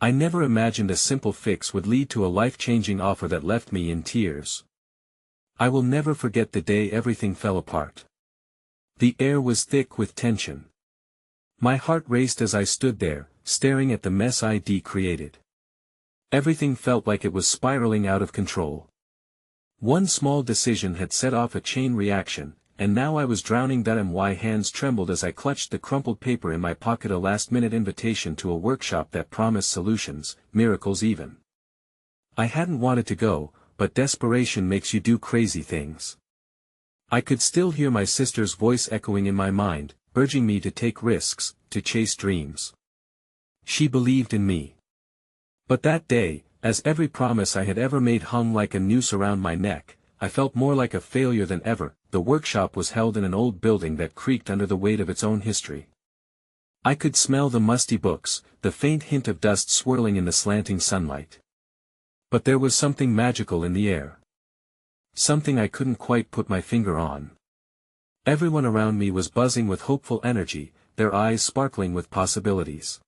I never imagined a simple fix would lead to a life-changing offer that left me in tears. I will never forget the day everything fell apart. The air was thick with tension. My heart raced as I stood there, staring at the mess I'd created. Everything felt like it was spiraling out of control. One small decision had set off a chain reaction, and now I was drowning. My hands trembled as I clutched the crumpled paper in my pocket, a last-minute invitation to a workshop that promised solutions, miracles even. I hadn't wanted to go, but desperation makes you do crazy things. I could still hear my sister's voice echoing in my mind, urging me to take risks, to chase dreams. She believed in me. But that day, as every promise I had ever made hung like a noose around my neck, I felt more like a failure than ever. The workshop was held in an old building that creaked under the weight of its own history. I could smell the musty books, the faint hint of dust swirling in the slanting sunlight. But there was something magical in the air. Something I couldn't quite put my finger on. Everyone around me was buzzing with hopeful energy, their eyes sparkling with possibilities.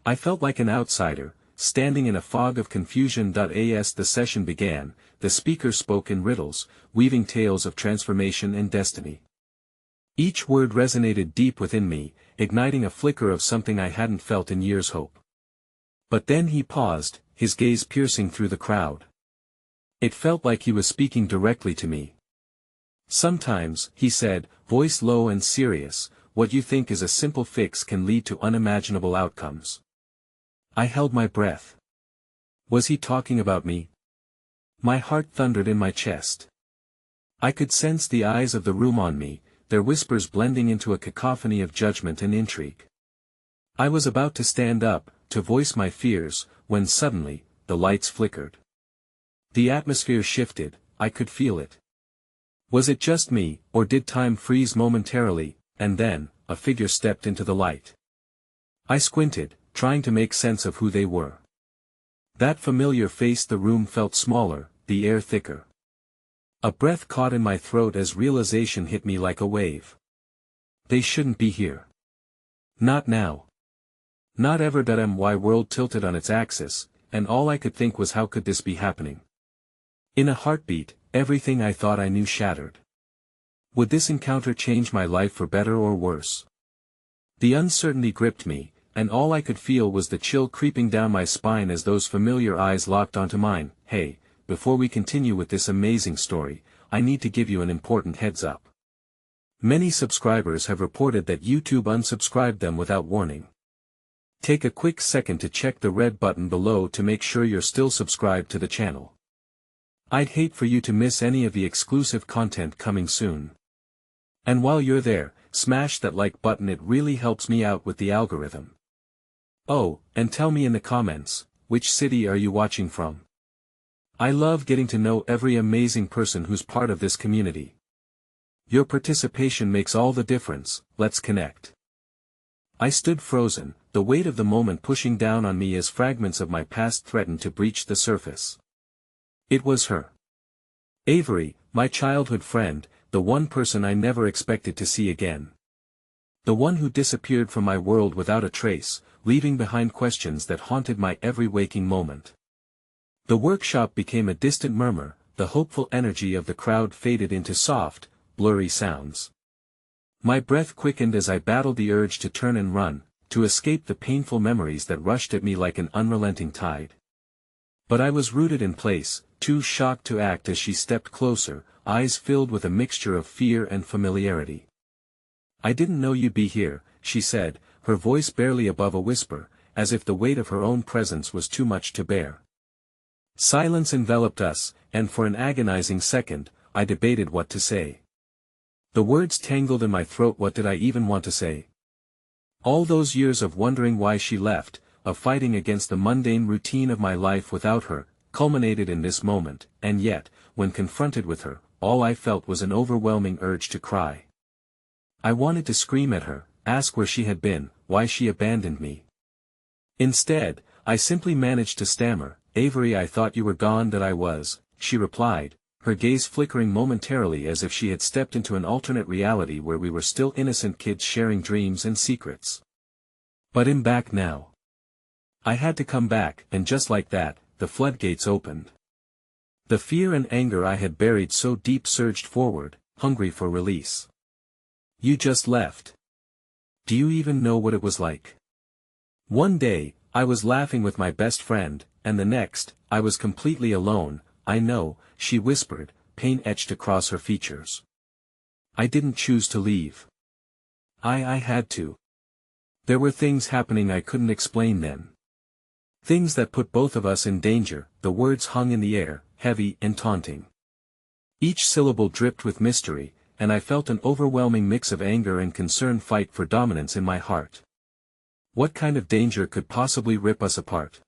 I felt like an outsider, standing in a fog of confusion. As the session began, the speaker spoke in riddles, weaving tales of transformation and destiny. Each word resonated deep within me, igniting a flicker of something I hadn't felt in years. Hope. But then he paused, his gaze piercing through the crowd. It felt like he was speaking directly to me. Sometimes, he said, voice low and serious, what you think is a simple fix can lead to unimaginable outcomes. I held my breath. Was he talking about me? My heart thundered in my chest. I could sense the eyes of the room on me, their whispers blending into a cacophony of judgment and intrigue. I was about to stand up, to voice my fears, when suddenly, the lights flickered. The atmosphere shifted, I could feel it. Was it just me, or did time freeze momentarily, and then, a figure stepped into the light? I squinted, trying to make sense of who they were. That familiar face. The room felt smaller, the air thicker. A breath caught in my throat as realization hit me like a wave. They shouldn't be here. Not now. Not ever. My world tilted on its axis, and all I could think was, how could this be happening? In a heartbeat, everything I thought I knew shattered. Would this encounter change my life for better or worse? The uncertainty gripped me, and all I could feel was the chill creeping down my spine as those familiar eyes locked onto mine. Hey, before we continue with this amazing story, I need to give you an important heads up. Many subscribers have reported that YouTube unsubscribed them without warning. Take a quick second to check the red button below to make sure you're still subscribed to the channel. I'd hate for you to miss any of the exclusive content coming soon. And while you're there, smash that like button, it really helps me out with the algorithm. Oh, and tell me in the comments, which city are you watching from? I love getting to know every amazing person who's part of this community. Your participation makes all the difference. Let's connect. I stood frozen, the weight of the moment pushing down on me as fragments of my past threatened to breach the surface. It was her. Avery, my childhood friend, the one person I never expected to see again. The one who disappeared from my world without a trace, leaving behind questions that haunted my every waking moment. The workshop became a distant murmur, the hopeful energy of the crowd faded into soft, blurry sounds. My breath quickened as I battled the urge to turn and run, to escape the painful memories that rushed at me like an unrelenting tide. But I was rooted in place, too shocked to act as she stepped closer, eyes filled with a mixture of fear and familiarity. I didn't know you'd be here, she said, her voice barely above a whisper, as if the weight of her own presence was too much to bear. Silence enveloped us, and for an agonizing second, I debated what to say. The words tangled in my throat. What did I even want to say? All those years of wondering why she left, of fighting against the mundane routine of my life without her, culminated in this moment, and yet, when confronted with her, all I felt was an overwhelming urge to cry. I wanted to scream at her, ask where she had been, why she abandoned me. Instead, I simply managed to stammer, Avery, I thought you were gone. That I was, she replied, her gaze flickering momentarily as if she had stepped into an alternate reality where we were still innocent kids sharing dreams and secrets. But I'm back now. I had to come back, and just like that, the floodgates opened. The fear and anger I had buried so deep surged forward, hungry for release. You just left. Do you even know what it was like? One day, I was laughing with my best friend, and the next, I was completely alone. I know, she whispered, pain etched across her features. I didn't choose to leave. I had to. There were things happening I couldn't explain then. Things that put both of us in danger. The words hung in the air, heavy and taunting. Each syllable dripped with mystery, and I felt an overwhelming mix of anger and concern fight for dominance in my heart. What kind of danger could possibly rip us apart?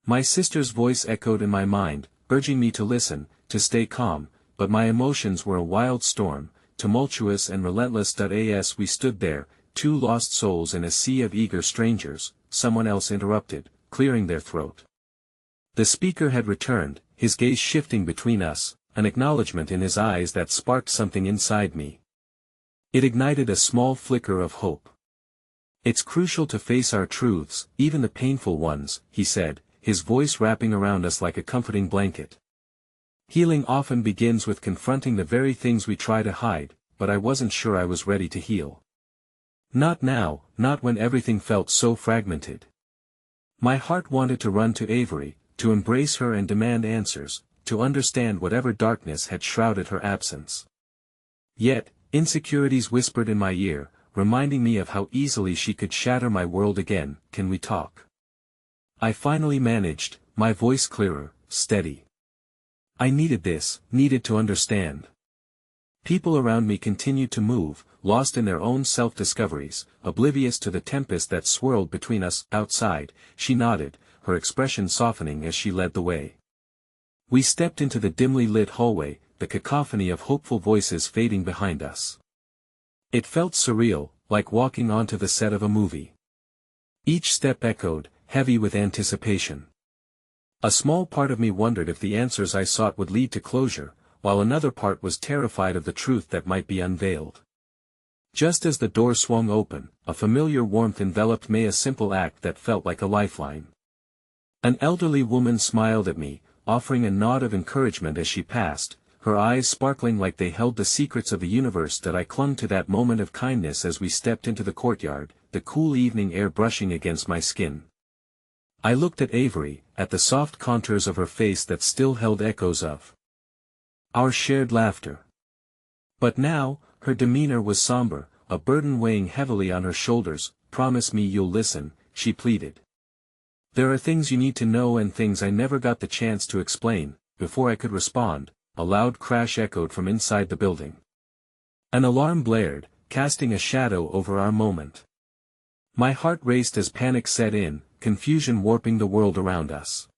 My sister's voice echoed in my mind, urging me to listen, to stay calm, but my emotions were a wild storm, tumultuous and relentless. As we stood there, two lost souls in a sea of eager strangers, someone else interrupted, clearing their throat. The speaker had returned, his gaze shifting between us, an acknowledgement in his eyes that sparked something inside me. It ignited a small flicker of hope. It's crucial to face our truths, even the painful ones, he said, his voice wrapping around us like a comforting blanket. Healing often begins with confronting the very things we try to hide, but I wasn't sure I was ready to heal. Not now, not when everything felt so fragmented. My heart wanted to run to Avery, to embrace her and demand answers, to understand whatever darkness had shrouded her absence. Yet, insecurities whispered in my ear, reminding me of how easily she could shatter my world again. Can we talk? I finally managed, my voice clearer, steady. I needed this, needed to understand. People around me continued to move, lost in their own self-discoveries, oblivious to the tempest that swirled between us. Outside, she nodded, her expression softening as she led the way. We stepped into the dimly lit hallway, the cacophony of hopeful voices fading behind us. It felt surreal, like walking onto the set of a movie. Each step echoed, heavy with anticipation. A small part of me wondered if the answers I sought would lead to closure, while another part was terrified of the truth that might be unveiled. Just as the door swung open, a familiar warmth enveloped me, a simple act that felt like a lifeline. An elderly woman smiled at me, offering a nod of encouragement as she passed, her eyes sparkling like they held the secrets of the universe. That I clung to that moment of kindness as we stepped into the courtyard, the cool evening air brushing against my skin. I looked at Avery, at the soft contours of her face that still held echoes of our shared laughter. But now, her demeanor was somber, a burden weighing heavily on her shoulders. Promise me you'll listen, she pleaded. There are things you need to know and things I never got the chance to explain. Before I could respond, a loud crash echoed from inside the building. An alarm blared, casting a shadow over our moment. My heart raced as panic set in, confusion warping the world around us.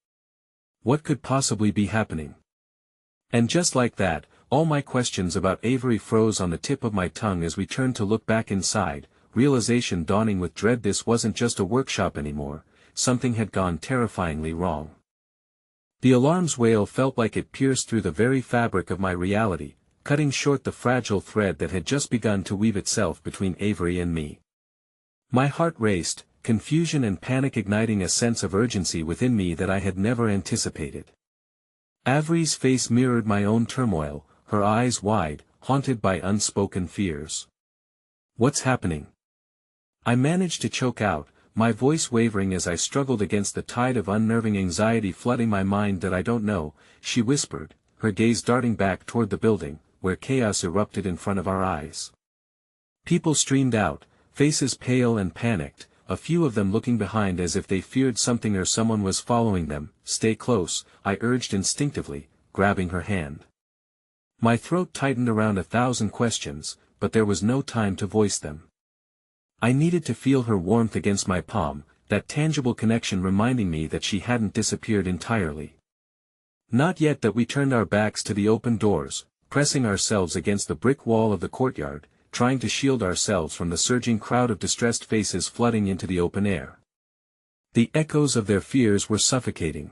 What could possibly be happening? And just like that, all my questions about Avery froze on the tip of my tongue as we turned to look back inside, realization dawning with dread. This wasn't just a workshop anymore, something had gone terrifyingly wrong. The alarm's wail felt like it pierced through the very fabric of my reality, cutting short the fragile thread that had just begun to weave itself between Avery and me. My heart raced, confusion and panic igniting a sense of urgency within me that I had never anticipated. Avery's face mirrored my own turmoil, her eyes wide, haunted by unspoken fears. What's happening? I managed to choke out, my voice wavering as I struggled against the tide of unnerving anxiety flooding my mind. That I don't know, she whispered, her gaze darting back toward the building, where chaos erupted in front of our eyes. People streamed out, faces pale and panicked, a few of them looking behind as if they feared something or someone was following them. Stay close, I urged instinctively, grabbing her hand. My throat tightened around 1,000 questions, but there was no time to voice them. I needed to feel her warmth against my palm, that tangible connection reminding me that she hadn't disappeared entirely. Not yet. That we turned our backs to the open doors, pressing ourselves against the brick wall of the courtyard, trying to shield ourselves from the surging crowd of distressed faces flooding into the open air. The echoes of their fears were suffocating.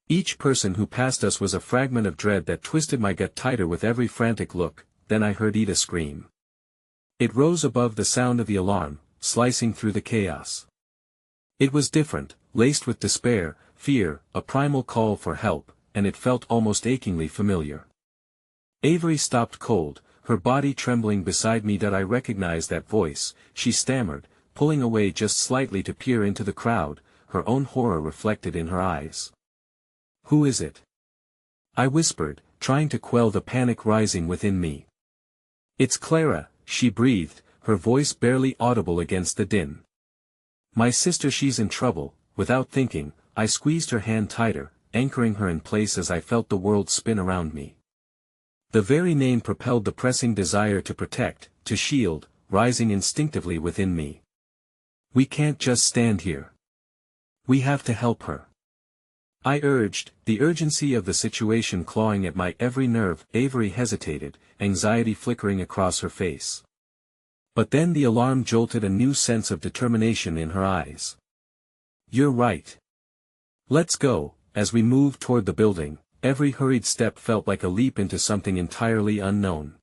Each person who passed us was a fragment of dread that twisted my gut tighter with every frantic look. Then I heard Ida scream. It rose above the sound of the alarm, slicing through the chaos. It was different, laced with despair, fear, a primal call for help, and it felt almost achingly familiar. Avery stopped cold, her body trembling beside me. That I recognized that voice, she stammered, pulling away just slightly to peer into the crowd, her own horror reflected in her eyes. "Who is it?" I whispered, trying to quell the panic rising within me. "It's Clara," she breathed, her voice barely audible against the din. "My sister, she's in trouble." Without thinking, I squeezed her hand tighter, anchoring her in place as I felt the world spin around me. The very name propelled the pressing desire to protect, to shield, rising instinctively within me. "We can't just stand here. We have to help her," I urged, the urgency of the situation clawing at my every nerve. Avery hesitated, anxiety flickering across her face. But then the alarm jolted a new sense of determination in her eyes. "You're right. Let's go." As we moved toward the building, every hurried step felt like a leap into something entirely unknown.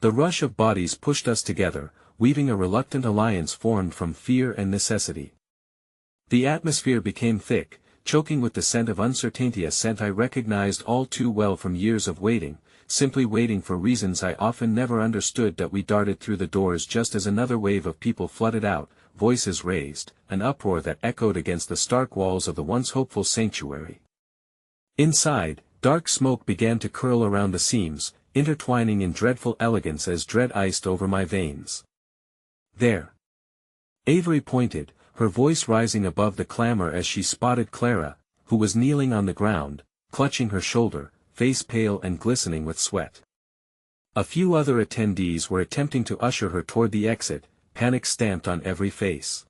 The rush of bodies pushed us together, weaving a reluctant alliance formed from fear and necessity. The atmosphere became thick, choking with the scent of uncertainty, a scent I recognized all too well from years of waiting, simply waiting for reasons I often never understood. That we darted through the doors just as another wave of people flooded out, voices raised, an uproar that echoed against the stark walls of the once hopeful sanctuary. Inside, dark smoke began to curl around the seams, intertwining in dreadful elegance as dread iced over my veins. "There." Avery pointed, her voice rising above the clamor as she spotted Clara, who was kneeling on the ground, clutching her shoulder, face pale and glistening with sweat. A few other attendees were attempting to usher her toward the exit, panic stamped on every face.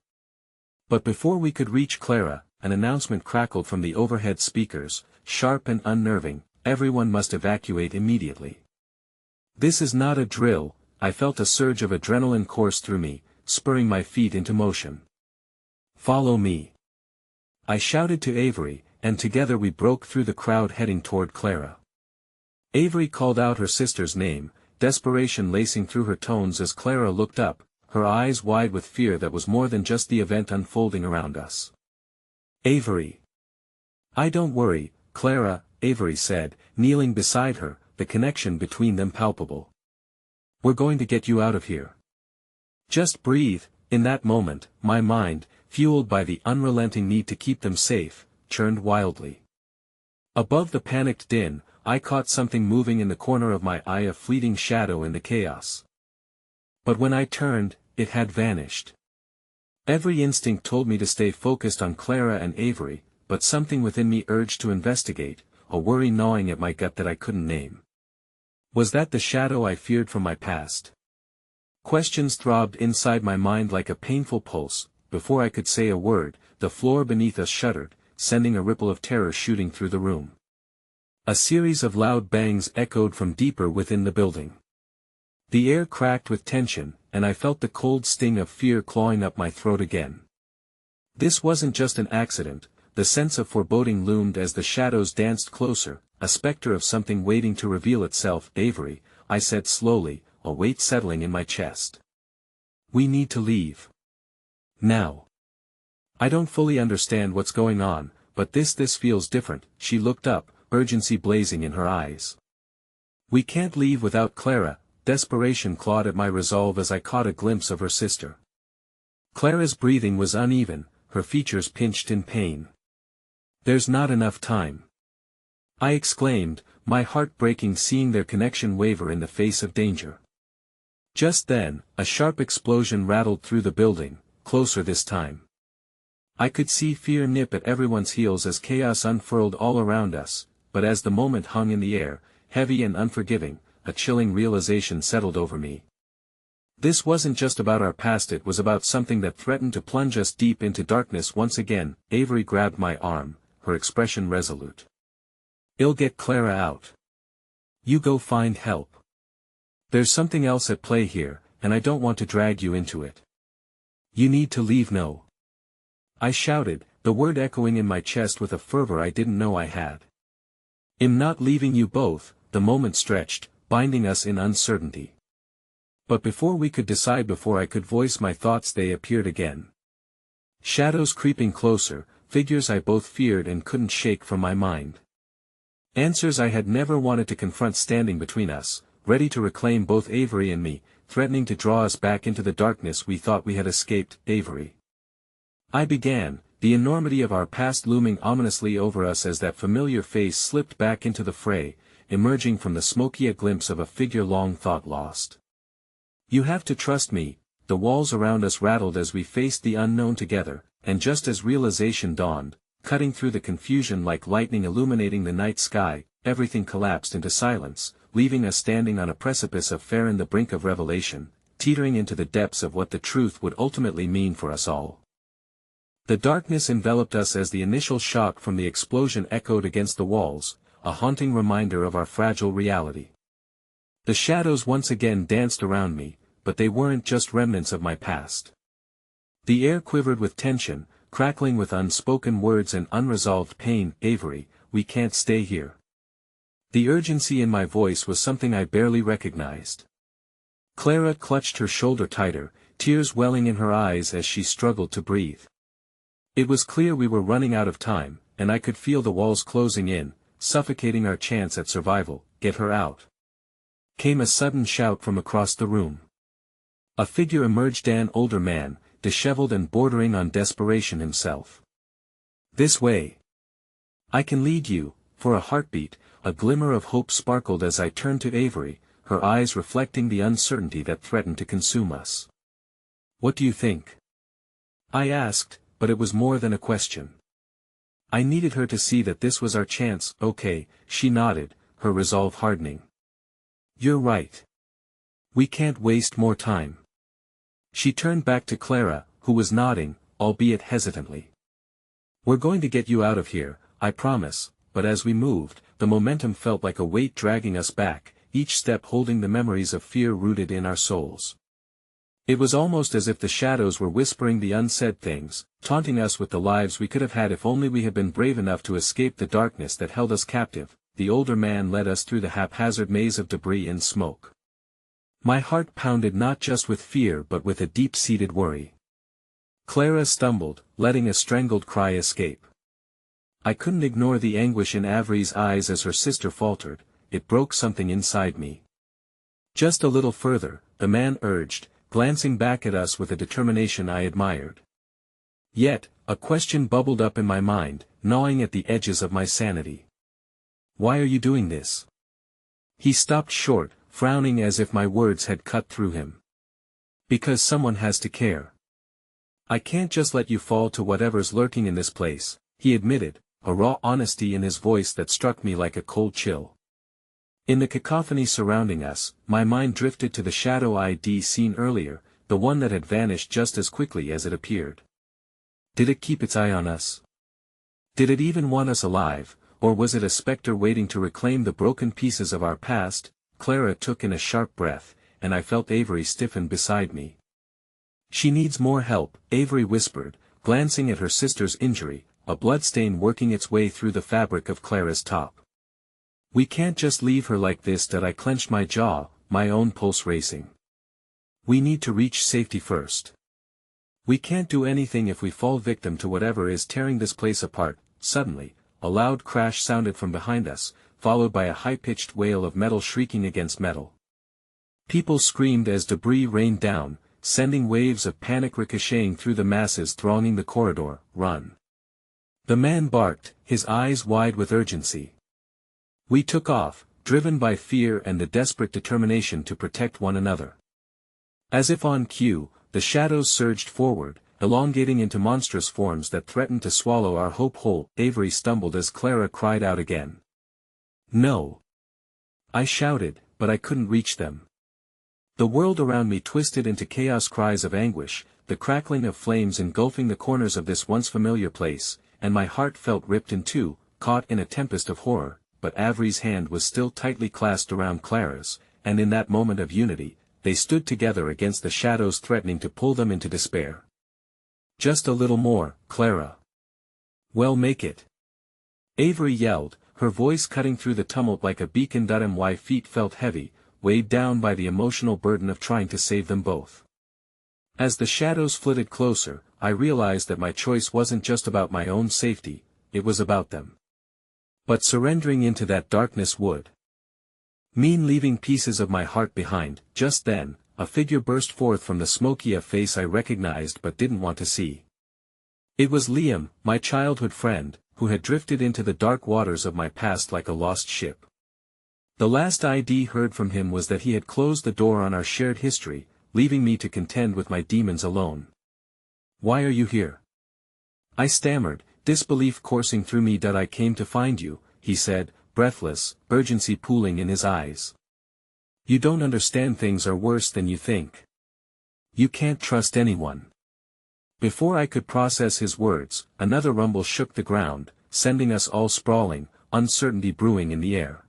But before we could reach Clara, an announcement crackled from the overhead speakers, sharp and unnerving: "Everyone must evacuate immediately." "This is not a drill." I felt a surge of adrenaline course through me, spurring my feet into motion. "Follow me," I shouted to Avery, and together we broke through the crowd heading toward Clara. Avery called out her sister's name, desperation lacing through her tones as Clara looked up, her eyes wide with fear that was more than just the event unfolding around us. "Avery." Don't worry, Clara," Avery said, kneeling beside her, the connection between them palpable. "We're going to get you out of here. Just breathe." In that moment, my mind, fueled by the unrelenting need to keep them safe, churned wildly. Above the panicked din, I caught something moving in the corner of my eye, a fleeting shadow in the chaos. But when I turned, it had vanished. Every instinct told me to stay focused on Clara and Avery, but something within me urged to investigate, a worry gnawing at my gut that I couldn't name. Was that the shadow I feared from my past? Questions throbbed inside my mind like a painful pulse. Before I could say a word, the floor beneath us shuddered, sending a ripple of terror shooting through the room. A series of loud bangs echoed from deeper within the building. The air cracked with tension, and I felt the cold sting of fear clawing up my throat again. This wasn't just an accident. The sense of foreboding loomed as the shadows danced closer, a specter of something waiting to reveal itself. "Avery," I said slowly, a weight settling in my chest. "We need to leave. Now. I don't fully understand what's going on, but this feels different." She looked up, urgency blazing in her eyes. "We can't leave without Clara." Desperation clawed at my resolve as I caught a glimpse of her sister. Clara's breathing was uneven, her features pinched in pain. "There's not enough time," I exclaimed, my heart breaking seeing their connection waver in the face of danger. Just then, a sharp explosion rattled through the building, closer this time. I could see fear nip at everyone's heels as chaos unfurled all around us, but as the moment hung in the air, heavy and unforgiving, a chilling realization settled over me. This wasn't just about our past, it was about something that threatened to plunge us deep into darkness once again. Avery grabbed my arm, her expression resolute. "I'll get Clara out. You go find help. There's something else at play here, and I don't want to drag you into it. You need to leave now," I shouted, the word echoing in my chest with a fervor I didn't know I had. "I'm not leaving you both." The moment stretched, binding us in uncertainty. But before we could decide, before I could voice my thoughts, they appeared again. Shadows creeping closer, figures I both feared and couldn't shake from my mind. Answers I had never wanted to confront standing between us, ready to reclaim both Avery and me, threatening to draw us back into the darkness we thought we had escaped. Avery. I began, the enormity of our past looming ominously over us as that familiar face slipped back into the fray, emerging from the smoky a glimpse of a figure long thought lost. You have to trust me. The walls around us rattled as we faced the unknown together, and just as realization dawned, cutting through the confusion like lightning illuminating the night sky, everything collapsed into silence, leaving us standing on a precipice of fear and the brink of revelation, teetering into the depths of what the truth would ultimately mean for us all. The darkness enveloped us as the initial shock from the explosion echoed against the walls, a haunting reminder of our fragile reality. The shadows once again danced around me, but they weren't just remnants of my past. The air quivered with tension, crackling with unspoken words and unresolved pain. Avery, we can't stay here. The urgency in my voice was something I barely recognized. Clara clutched her shoulder tighter, tears welling in her eyes as she struggled to breathe. It was clear we were running out of time, and I could feel the walls closing in, suffocating our chance at survival. Get her out. Came a sudden shout from across the room. A figure emerged, an older man, disheveled and bordering on desperation himself. This way. I can lead you. For a heartbeat, a glimmer of hope sparkled as I turned to Avery, her eyes reflecting the uncertainty that threatened to consume us. What do you think? I asked, but it was more than a question. I needed her to see that this was our chance. Okay, she nodded, her resolve hardening. You're right. We can't waste more time. She turned back to Clara, who was nodding, albeit hesitantly. We're going to get you out of here, I promise. But as we moved, the momentum felt like a weight dragging us back, each step holding the memories of fear rooted in our souls. It was almost as if the shadows were whispering the unsaid things, taunting us with the lives we could have had if only we had been brave enough to escape the darkness that held us captive. The older man led us through the haphazard maze of debris and smoke. My heart pounded not just with fear but with a deep-seated worry. Clara stumbled, letting a strangled cry escape. I couldn't ignore the anguish in Avery's eyes as her sister faltered. It broke something inside me. Just a little further, the man urged, glancing back at us with a determination I admired. Yet, a question bubbled up in my mind, gnawing at the edges of my sanity. Why are you doing this? He stopped short, frowning as if my words had cut through him. Because someone has to care. I can't just let you fall to whatever's lurking in this place, he admitted, a raw honesty in his voice that struck me like a cold chill. In the cacophony surrounding us, my mind drifted to the shadow I'd seen earlier, the one that had vanished just as quickly as it appeared. Did it keep its eye on us? Did it even want us alive, or was it a specter waiting to reclaim the broken pieces of our past? Clara took in a sharp breath, and I felt Avery stiffen beside me. She needs more help, Avery whispered, glancing at her sister's injury, a bloodstain working its way through the fabric of Clara's top. We can't just leave her like this. That I clenched my jaw, my own pulse racing. We need to reach safety first. We can't do anything if we fall victim to whatever is tearing this place apart. Suddenly, a loud crash sounded from behind us, followed by a high-pitched wail of metal shrieking against metal. People screamed as debris rained down, sending waves of panic ricocheting through the masses thronging the corridor. Run! The man barked, his eyes wide with urgency. We took off, driven by fear and the desperate determination to protect one another. As if on cue, the shadows surged forward, elongating into monstrous forms that threatened to swallow our hope whole. Avery stumbled as Clara cried out again. No! I shouted, but I couldn't reach them. The world around me twisted into chaos, cries of anguish, the crackling of flames engulfing the corners of this once familiar place, and my heart felt ripped in two, caught in a tempest of horror. But Avery's hand was still tightly clasped around Clara's, and in that moment of unity, they stood together against the shadows threatening to pull them into despair. Just a little more, Clara. Well, make it. Avery yelled, her voice cutting through the tumult like a beacon. My feet felt heavy, weighed down by the emotional burden of trying to save them both. As the shadows flitted closer, I realized that my choice wasn't just about my own safety, it was about them. But surrendering into that darkness would mean leaving pieces of my heart behind. Just then, a figure burst forth from the smoky, a face I recognized but didn't want to see. It was Liam, my childhood friend, who had drifted into the dark waters of my past like a lost ship. The last I'd heard from him was that he had closed the door on our shared history, leaving me to contend with my demons alone. "Why are you here?" I stammered, disbelief coursing through me. "I came to find you," he said, breathless, urgency pooling in his eyes. "You don't understand, things are worse than you think. You can't trust anyone." Before I could process his words, another rumble shook the ground, sending us all sprawling, uncertainty brewing in the air.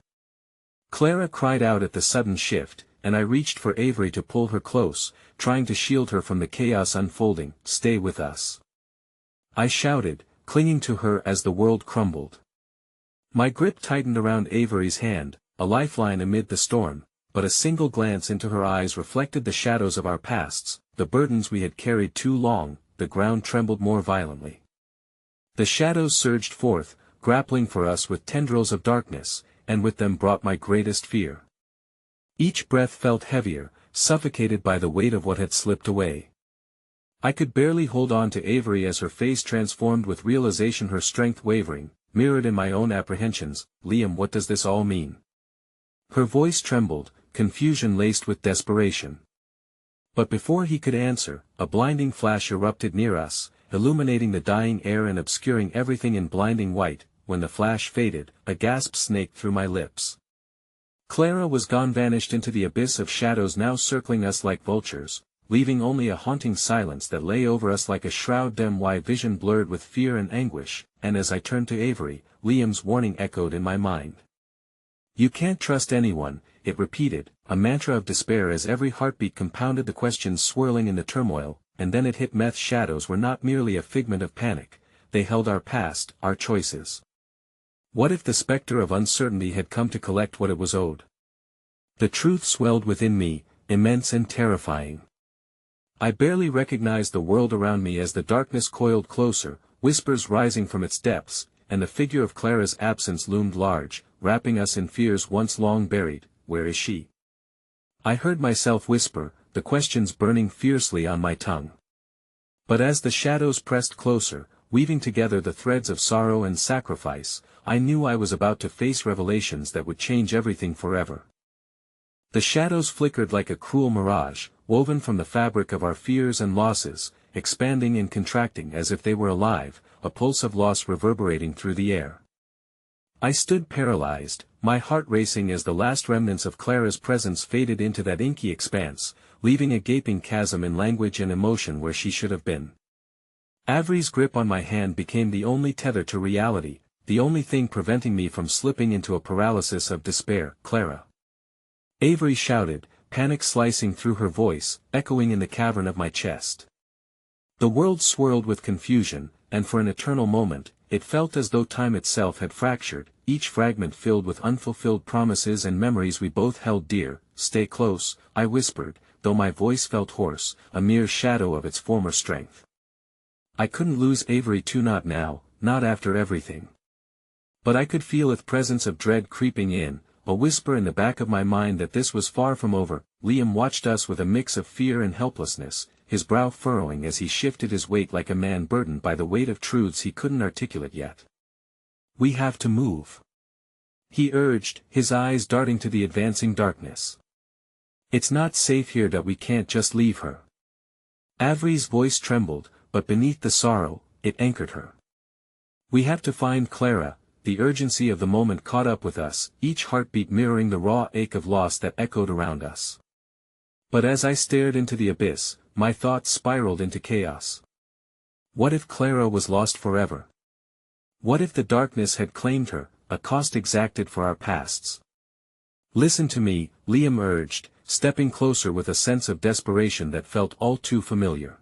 Clara cried out at the sudden shift, and I reached for Avery to pull her close, trying to shield her from the chaos unfolding. "Stay with us," I shouted, clinging to her as the world crumbled. My grip tightened around Avery's hand, a lifeline amid the storm, but a single glance into her eyes reflected the shadows of our pasts, the burdens we had carried too long. The ground trembled more violently. The shadows surged forth, grappling for us with tendrils of darkness, and with them brought my greatest fear. Each breath felt heavier, suffocated by the weight of what had slipped away. I could barely hold on to Avery as her face transformed with realization, her strength wavering, mirrored in my own apprehensions. "Liam, what does this all mean?" Her voice trembled, confusion laced with desperation. But before he could answer, a blinding flash erupted near us, illuminating the dying air and obscuring everything in blinding white. When the flash faded, a gasp snaked through my lips. Clara was gone, vanished into the abyss of shadows now circling us like vultures, leaving only a haunting silence that lay over us like a shroud. My vision blurred with fear and anguish, and as I turned to Avery, Liam's warning echoed in my mind. "You can't trust anyone," it repeated, a mantra of despair as every heartbeat compounded the questions swirling in the turmoil. And then it hit me: shadows were not merely a figment of panic, they held our past, our choices. What if the specter of uncertainty had come to collect what it was owed? The truth swelled within me, immense and terrifying. I barely recognized the world around me as the darkness coiled closer, whispers rising from its depths, and the figure of Clara's absence loomed large, wrapping us in fears once long buried. "Where is she?" I heard myself whisper, the questions burning fiercely on my tongue. But as the shadows pressed closer, weaving together the threads of sorrow and sacrifice, I knew I was about to face revelations that would change everything forever. The shadows flickered like a cruel mirage, woven from the fabric of our fears and losses, expanding and contracting as if they were alive, a pulse of loss reverberating through the air. I stood paralyzed, my heart racing as the last remnants of Clara's presence faded into that inky expanse, leaving a gaping chasm in language and emotion where she should have been. Avery's grip on my hand became the only tether to reality, the only thing preventing me from slipping into a paralysis of despair. "Clara!" Avery shouted, panic slicing through her voice, echoing in the cavern of my chest. The world swirled with confusion, and for an eternal moment, it felt as though time itself had fractured, each fragment filled with unfulfilled promises and memories we both held dear. "Stay close," I whispered, though my voice felt hoarse, a mere shadow of its former strength. I couldn't lose Avery too, not now, not after everything. But I could feel a presence of dread creeping in, a whisper in the back of my mind that this was far from over. Liam watched us with a mix of fear and helplessness, his brow furrowing as he shifted his weight like a man burdened by the weight of truths he couldn't articulate yet. "We have to move," he urged, his eyes darting to the advancing darkness. "It's not safe here, we can't just leave her." Avery's voice trembled, but beneath the sorrow, it anchored her. "We have to find Clara." The urgency of the moment caught up with us, each heartbeat mirroring the raw ache of loss that echoed around us. But as I stared into the abyss, my thoughts spiraled into chaos. What if Clara was lost forever? What if the darkness had claimed her, a cost exacted for our pasts? "Listen to me," Liam urged, stepping closer with a sense of desperation that felt all too familiar.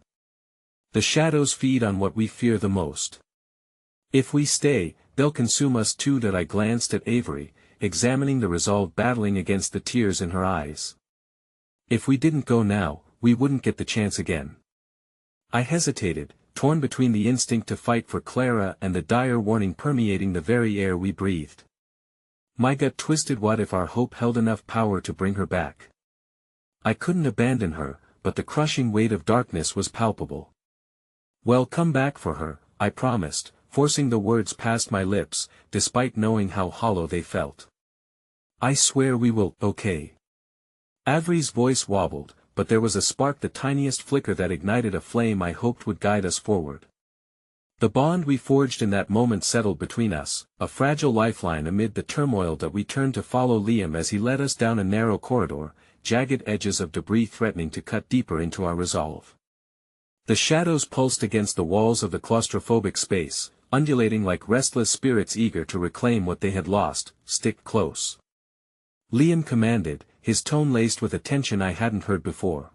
"The shadows feed on what we fear the most. If we stay, they'll consume us too." I glanced at Avery, examining the resolve battling against the tears in her eyes. "If we didn't go now, we wouldn't get the chance again." I hesitated, torn between the instinct to fight for Clara and the dire warning permeating the very air we breathed. My gut twisted. What if our hope held enough power to bring her back? I couldn't abandon her, but the crushing weight of darkness was palpable. "Well, come back for her," I promised, forcing the words past my lips, despite knowing how hollow they felt. "I swear we will, okay?" Avery's voice wobbled, but there was a spark, the tiniest flicker that ignited a flame I hoped would guide us forward. The bond we forged in that moment settled between us, a fragile lifeline amid the turmoil that we turned to follow Liam as he led us down a narrow corridor, jagged edges of debris threatening to cut deeper into our resolve. The shadows pulsed against the walls of the claustrophobic space, undulating like restless spirits eager to reclaim what they had lost. "Stick close," Liam commanded, his tone laced with a tension I hadn't heard before.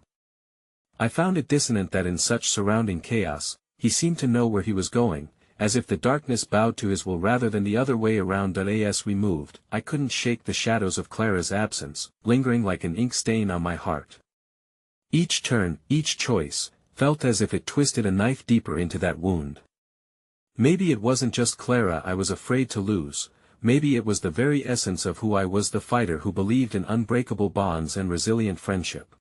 I found it dissonant that in such surrounding chaos, he seemed to know where he was going, as if the darkness bowed to his will rather than the other way around. As we moved, I couldn't shake the shadows of Clara's absence, lingering like an ink stain on my heart. Each turn, each choice, felt as if it twisted a knife deeper into that wound. Maybe it wasn't just Clara I was afraid to lose, maybe it was the very essence of who I was, the fighter who believed in unbreakable bonds and resilient friendship.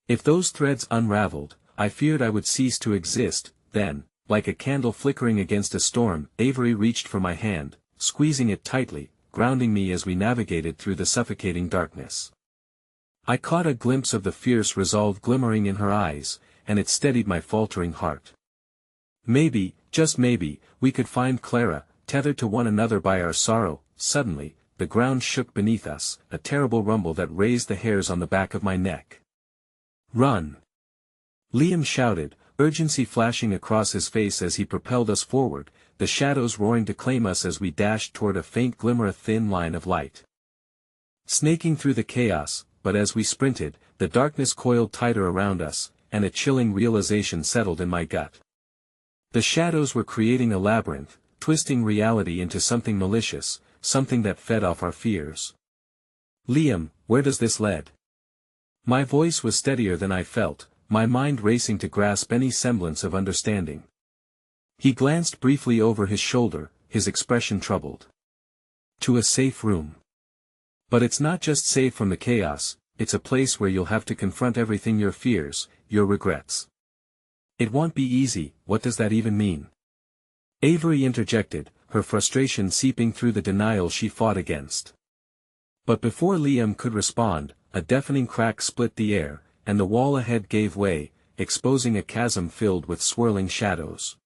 If those threads unraveled, I feared I would cease to exist. Then, like a candle flickering against a storm, Avery reached for my hand, squeezing it tightly, grounding me as we navigated through the suffocating darkness. I caught a glimpse of the fierce resolve glimmering in her eyes, and it steadied my faltering heart. Maybe, just maybe, we could find Clara, tethered to one another by our sorrow. Suddenly, the ground shook beneath us, a terrible rumble that raised the hairs on the back of my neck. "Run!" Liam shouted, urgency flashing across his face as he propelled us forward, the shadows roaring to claim us as we dashed toward a faint glimmer, a thin line of light snaking through the chaos. But as we sprinted, the darkness coiled tighter around us, and a chilling realization settled in my gut. The shadows were creating a labyrinth, twisting reality into something malicious, something that fed off our fears. "Liam, where does this lead?" My voice was steadier than I felt, my mind racing to grasp any semblance of understanding. He glanced briefly over his shoulder, his expression troubled. "To a safe room. But it's not just safe from the chaos, it's a place where you'll have to confront everything, your fears, your regrets. It won't be easy." "What does that even mean?" Avery interjected, her frustration seeping through the denial she fought against. But before Liam could respond, a deafening crack split the air, and the wall ahead gave way, exposing a chasm filled with swirling shadows.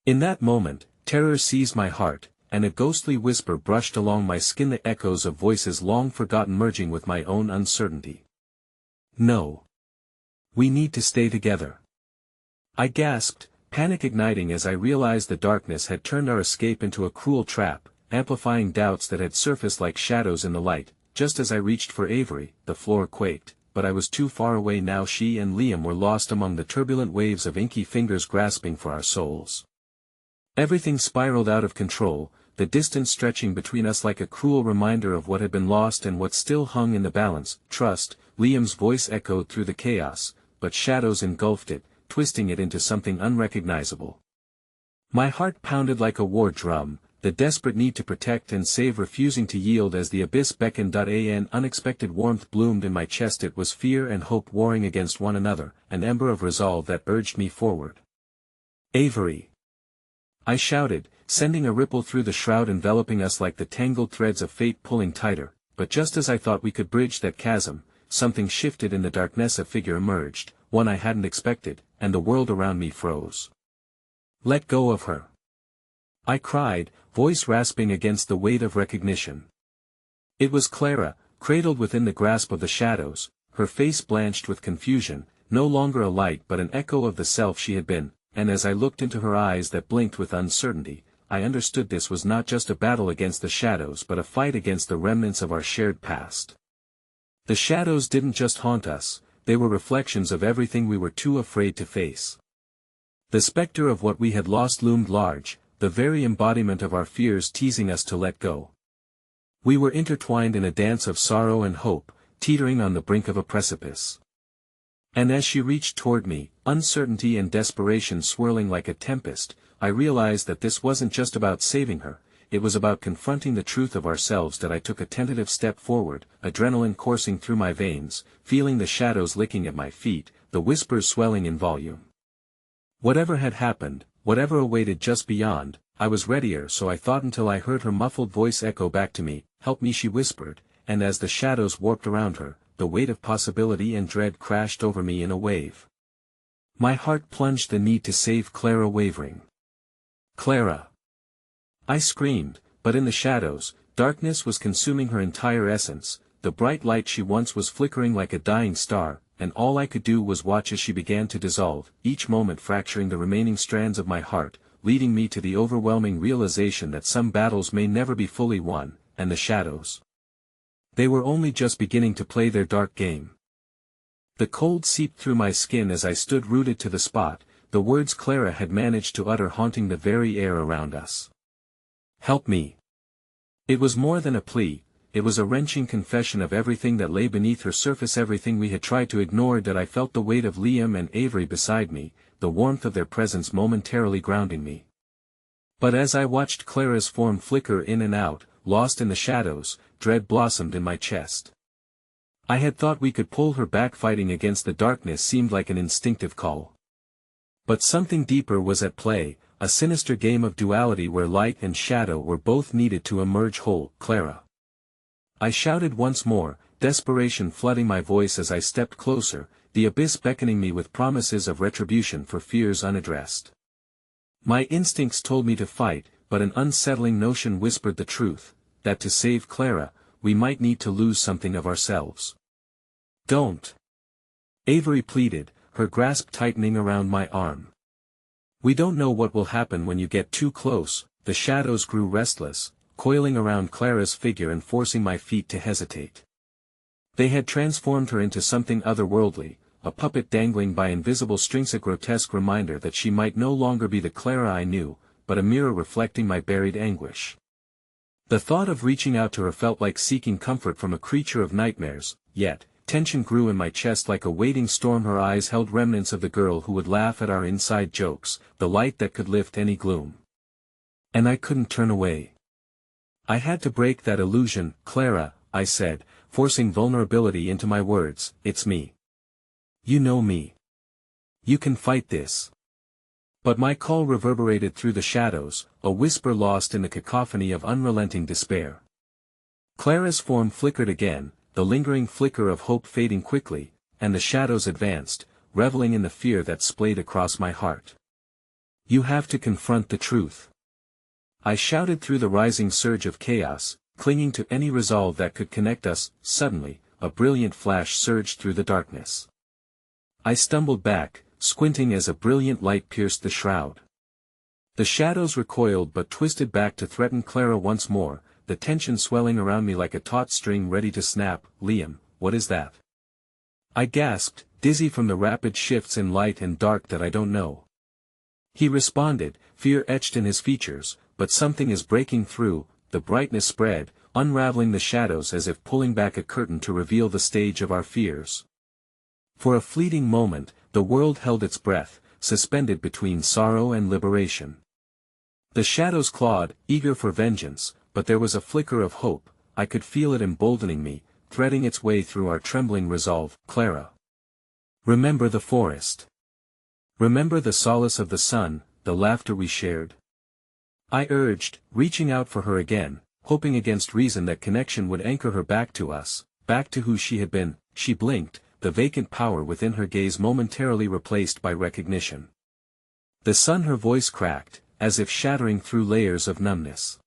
In that moment, terror seized my heart, and a ghostly whisper brushed along my skin, the echoes of voices long forgotten merging with my own uncertainty. "No. We need to stay together." I gasped, panic igniting as I realized the darkness had turned our escape into a cruel trap, amplifying doubts that had surfaced like shadows in the light. Just as I reached for Avery, the floor quaked, but I was too far away now. She and Liam were lost among the turbulent waves of inky fingers grasping for our souls. Everything spiraled out of control, the distance stretching between us like a cruel reminder of what had been lost and what still hung in the balance. "Trust," Liam's voice echoed through the chaos, but shadows engulfed it, twisting it into something unrecognizable. My heart pounded like a war drum, the desperate need to protect and save refusing to yield as the abyss beckoned. An unexpected warmth bloomed in my chest. It was fear and hope warring against one another, an ember of resolve that urged me forward. "Avery!" I shouted, sending a ripple through the shroud enveloping us like the tangled threads of fate pulling tighter. But just as I thought we could bridge that chasm, something shifted in the darkness. A figure emerged, one I hadn't expected, and the world around me froze. "Let go of her!" I cried, voice rasping against the weight of recognition. It was Clara, cradled within the grasp of the shadows, her face blanched with confusion, no longer a light but an echo of the self she had been, and as I looked into her eyes that blinked with uncertainty, I understood this was not just a battle against the shadows but a fight against the remnants of our shared past. The shadows didn't just haunt us, they were reflections of everything we were too afraid to face. The specter of what we had lost loomed large, the very embodiment of our fears teasing us to let go. We were intertwined in a dance of sorrow and hope, teetering on the brink of a precipice. And as she reached toward me, uncertainty and desperation swirling like a tempest, I realized that this wasn't just about saving her, it was about confronting the truth of ourselves. That I took a tentative step forward, adrenaline coursing through my veins, feeling the shadows licking at my feet, the whispers swelling in volume. Whatever had happened, whatever awaited just beyond, I was readier. So I thought, until I heard her muffled voice echo back to me, "Help me," she whispered, and as the shadows warped around her, the weight of possibility and dread crashed over me in a wave. My heart plunged, the need to save Clara wavering. "Clara!" I screamed, but in the shadows, darkness was consuming her entire essence. The bright light she once was flickering like a dying star, and all I could do was watch as she began to dissolve, each moment fracturing the remaining strands of my heart, leading me to the overwhelming realization that some battles may never be fully won, and the shadows, they were only just beginning to play their dark game. The cold seeped through my skin as I stood rooted to the spot, the words Clara had managed to utter haunting the very air around us. "Help me." It was more than a plea, it was a wrenching confession of everything that lay beneath her surface, everything we had tried to ignore. That I felt the weight of Liam and Avery beside me, the warmth of their presence momentarily grounding me. But as I watched Clara's form flicker in and out, lost in the shadows, dread blossomed in my chest. I had thought we could pull her back. Fighting against the darkness seemed like an instinctive call. But something deeper was at play, a sinister game of duality where light and shadow were both needed to emerge whole. "Clara!" I shouted once more, desperation flooding my voice as I stepped closer, the abyss beckoning me with promises of retribution for fears unaddressed. My instincts told me to fight, but an unsettling notion whispered the truth, that to save Clara, we might need to lose something of ourselves. "Don't!" Avery pleaded, her grasp tightening around my arm. "We don't know what will happen when you get too close." The shadows grew restless, coiling around Clara's figure and forcing my feet to hesitate. They had transformed her into something otherworldly, a puppet dangling by invisible strings, a grotesque reminder that she might no longer be the Clara I knew, but a mirror reflecting my buried anguish. The thought of reaching out to her felt like seeking comfort from a creature of nightmares, yet, tension grew in my chest like a waiting storm. Her eyes held remnants of the girl who would laugh at our inside jokes, the light that could lift any gloom. And I couldn't turn away. I had to break that illusion. "Clara," I said, forcing vulnerability into my words, "it's me. You know me. You can fight this." But my call reverberated through the shadows, a whisper lost in the cacophony of unrelenting despair. Clara's form flickered again, the lingering flicker of hope fading quickly, and the shadows advanced, reveling in the fear that splayed across my heart. "You have to confront the truth," I shouted through the rising surge of chaos, clinging to any resolve that could connect us. Suddenly, a brilliant flash surged through the darkness. I stumbled back, squinting as a brilliant light pierced the shroud. The shadows recoiled but twisted back to threaten Clara once more, the tension swelling around me like a taut string ready to snap. "Liam, what is that?" I gasped, dizzy from the rapid shifts in light and dark. "That I don't know." He responded, fear etched in his features, "but something is breaking through." The brightness spread, unraveling the shadows as if pulling back a curtain to reveal the stage of our fears. For a fleeting moment, the world held its breath, suspended between sorrow and liberation. The shadows clawed, eager for vengeance, but there was a flicker of hope. I could feel it emboldening me, threading its way through our trembling resolve. "Clara. Remember the forest. Remember the solace of the sun, the laughter we shared." I urged, reaching out for her again, hoping against reason that connection would anchor her back to us, back to who she had been. She blinked, the vacant power within her gaze momentarily replaced by recognition. "The sun," her voice cracked, as if shattering through layers of numbness.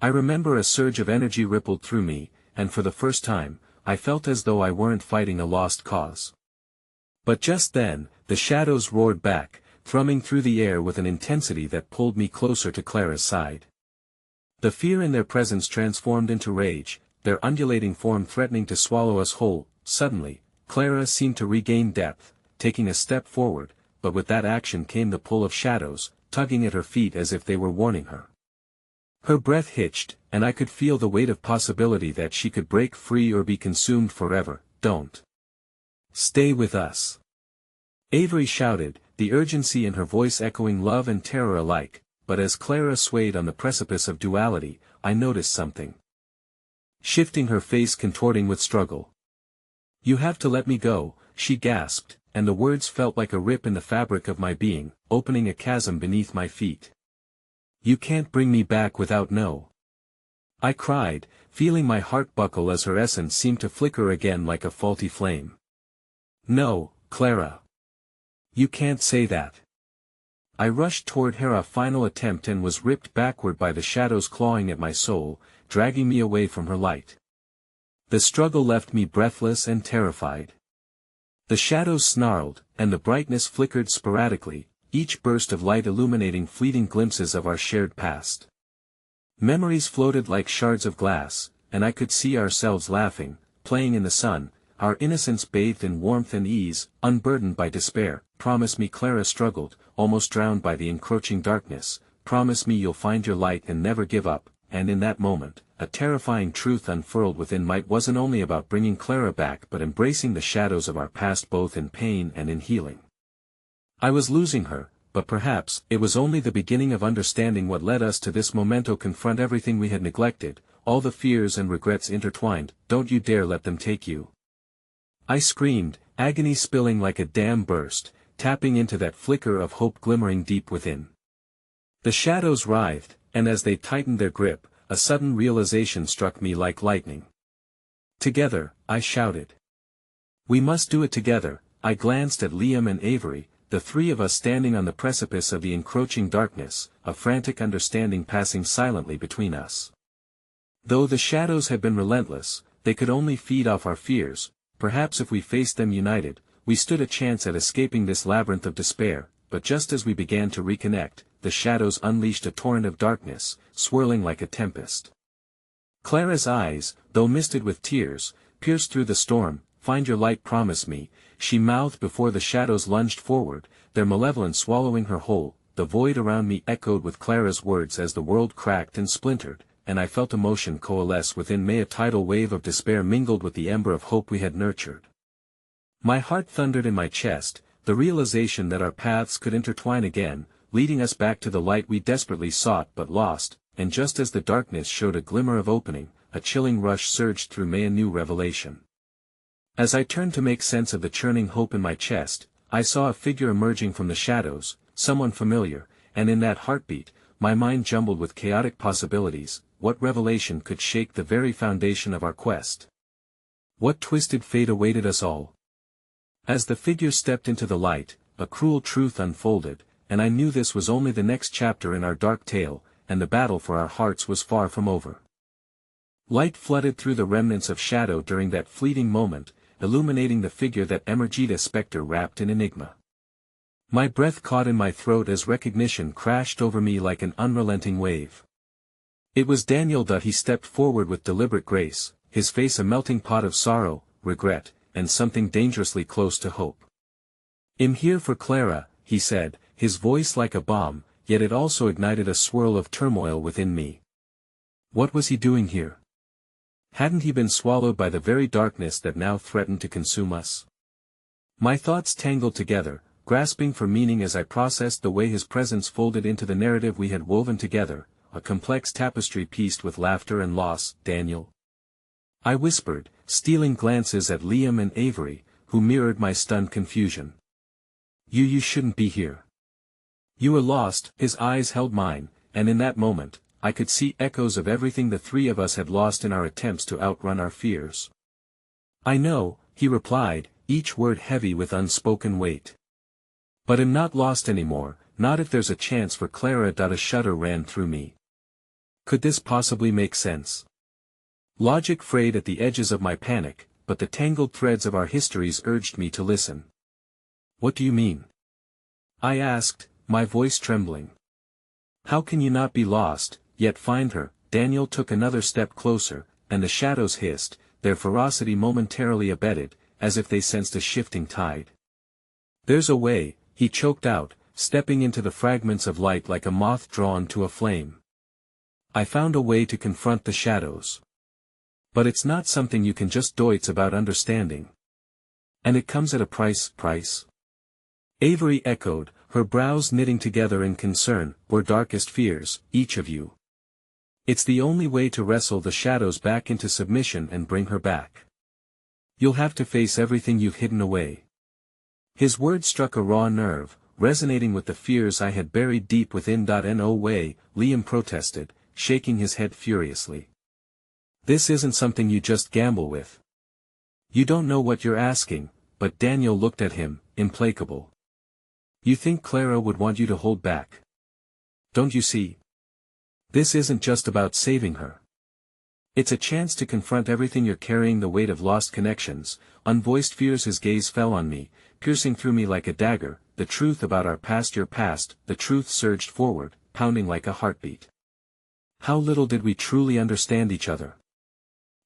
I remember a surge of energy rippled through me, and for the first time, I felt as though I weren't fighting a lost cause. But just then, the shadows roared back, thrumming through the air with an intensity that pulled me closer to Clara's side. The fear in their presence transformed into rage, their undulating form threatening to swallow us whole. Suddenly, Clara seemed to regain depth, taking a step forward, but with that action came the pull of shadows, tugging at her feet as if they were warning her. Her breath hitched, and I could feel the weight of possibility that she could break free or be consumed forever. "Don't." Stay with us. Avery shouted, the urgency in her voice echoing love and terror alike, but as Clara swayed on the precipice of duality, I noticed something. Shifting, her face contorting with struggle. You have to let me go, she gasped, and the words felt like a rip in the fabric of my being, opening a chasm beneath my feet. You can't bring me back without no. I cried, feeling my heart buckle as her essence seemed to flicker again like a faulty flame. No, Clara. You can't say that. I rushed toward her, a final attempt, and was ripped backward by the shadows clawing at my soul, dragging me away from her light. The struggle left me breathless and terrified. The shadows snarled, and the brightness flickered sporadically, each burst of light illuminating fleeting glimpses of our shared past. Memories floated like shards of glass, and I could see ourselves laughing, playing in the sun, our innocence bathed in warmth and ease, unburdened by despair. Promise me, Clara struggled, almost drowned by the encroaching darkness, promise me you'll find your light and never give up. And in that moment, a terrifying truth unfurled within me. It wasn't only about bringing Clara back but embracing the shadows of our past, both in pain and in healing. I was losing her, but perhaps it was only the beginning of understanding what led us to this momento. Confront everything we had neglected, all the fears and regrets intertwined. Don't you dare let them take you. I screamed, agony spilling like a dam burst, tapping into that flicker of hope glimmering deep within. The shadows writhed, and as they tightened their grip, a sudden realization struck me like lightning. Together, I shouted. We must do it together. I glanced at Liam and Avery, the three of us standing on the precipice of the encroaching darkness, a frantic understanding passing silently between us. Though the shadows had been relentless, they could only feed off our fears. Perhaps if we faced them united, we stood a chance at escaping this labyrinth of despair. But just as we began to reconnect, the shadows unleashed a torrent of darkness, swirling like a tempest. Clara's eyes, though misted with tears, pierced through the storm. Find your light, promise me, she mouthed before the shadows lunged forward, their malevolence swallowing her whole. The void around me echoed with Clara's words as the world cracked and splintered, and I felt emotion coalesce within me. A tidal wave of despair mingled with the ember of hope we had nurtured. My heart thundered in my chest, the realization that our paths could intertwine again, leading us back to the light we desperately sought but lost. And just as the darkness showed a glimmer of opening, a chilling rush surged through me, a new revelation. As I turned to make sense of the churning hope in my chest, I saw a figure emerging from the shadows, someone familiar, and in that heartbeat, my mind jumbled with chaotic possibilities. What revelation could shake the very foundation of our quest? What twisted fate awaited us all? As the figure stepped into the light, a cruel truth unfolded, and I knew this was only the next chapter in our dark tale, and the battle for our hearts was far from over. Light flooded through the remnants of shadow during that fleeting moment, illuminating the figure that Emergita's spectre wrapped in enigma. My breath caught in my throat as recognition crashed over me like an unrelenting wave. It was Daniel. He stepped forward with deliberate grace, his face a melting pot of sorrow, regret, and something dangerously close to hope. "I'm here for Clara," he said, his voice like a bomb, yet it also ignited a swirl of turmoil within me. What was he doing here? Hadn't he been swallowed by the very darkness that now threatened to consume us? My thoughts tangled together, grasping for meaning as I processed the way his presence folded into the narrative we had woven together, a complex tapestry pieced with laughter and loss. "Daniel?" I whispered, stealing glances at Liam and Avery, who mirrored my stunned confusion. You shouldn't be here. You were lost." His eyes held mine, and in that moment, I could see echoes of everything the three of us had lost in our attempts to outrun our fears. "I know," he replied, each word heavy with unspoken weight. "But I'm not lost anymore, not if there's a chance for Clara." A shudder ran through me. Could this possibly make sense? Logic frayed at the edges of my panic, but the tangled threads of our histories urged me to listen. "What do you mean?" I asked, my voice trembling. "How can you not be lost, yet find her?" Daniel took another step closer, and the shadows hissed, their ferocity momentarily abated, as if they sensed a shifting tide. "There's a way," he choked out, stepping into the fragments of light like a moth drawn to a flame. "I found a way to confront the shadows. But it's not something you can just doits about understanding." And it comes at a price? Avery echoed, her brows knitting together in concern. Or darkest fears, each of you. It's the only way to wrestle the shadows back into submission and bring her back. You'll have to face everything you've hidden away. His words struck a raw nerve, resonating with the fears I had buried deep within. No way, Liam protested, shaking his head furiously. This isn't something you just gamble with. You don't know what you're asking, but Daniel looked at him, implacable. You think Clara would want you to hold back? Don't you see? This isn't just about saving her. It's a chance to confront everything you're carrying, the weight of lost connections, unvoiced fears. His gaze fell on me, piercing through me like a dagger, the truth about our past, your past. The truth surged forward, pounding like a heartbeat. How little did we truly understand each other.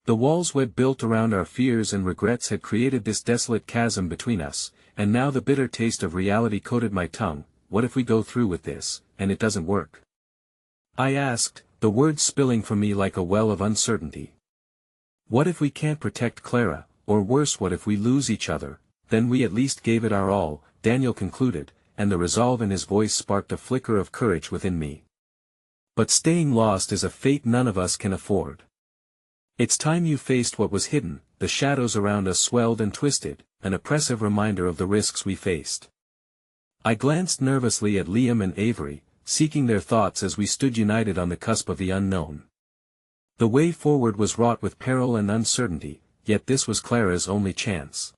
The walls we'd built around our fears and regrets had created this desolate chasm between us, and now the bitter taste of reality coated my tongue. What if we go through with this, and it doesn't work? I asked, the words spilling from me like a well of uncertainty. What if we can't protect Clara, or worse, what if we lose each other? Then we at least gave it our all, Daniel concluded, and the resolve in his voice sparked a flicker of courage within me. But staying lost is a fate none of us can afford. It's time you faced what was hidden. The shadows around us swelled and twisted, an oppressive reminder of the risks we faced. I glanced nervously at Liam and Avery, seeking their thoughts as we stood united on the cusp of the unknown. The way forward was wrought with peril and uncertainty, yet this was Clara's only chance.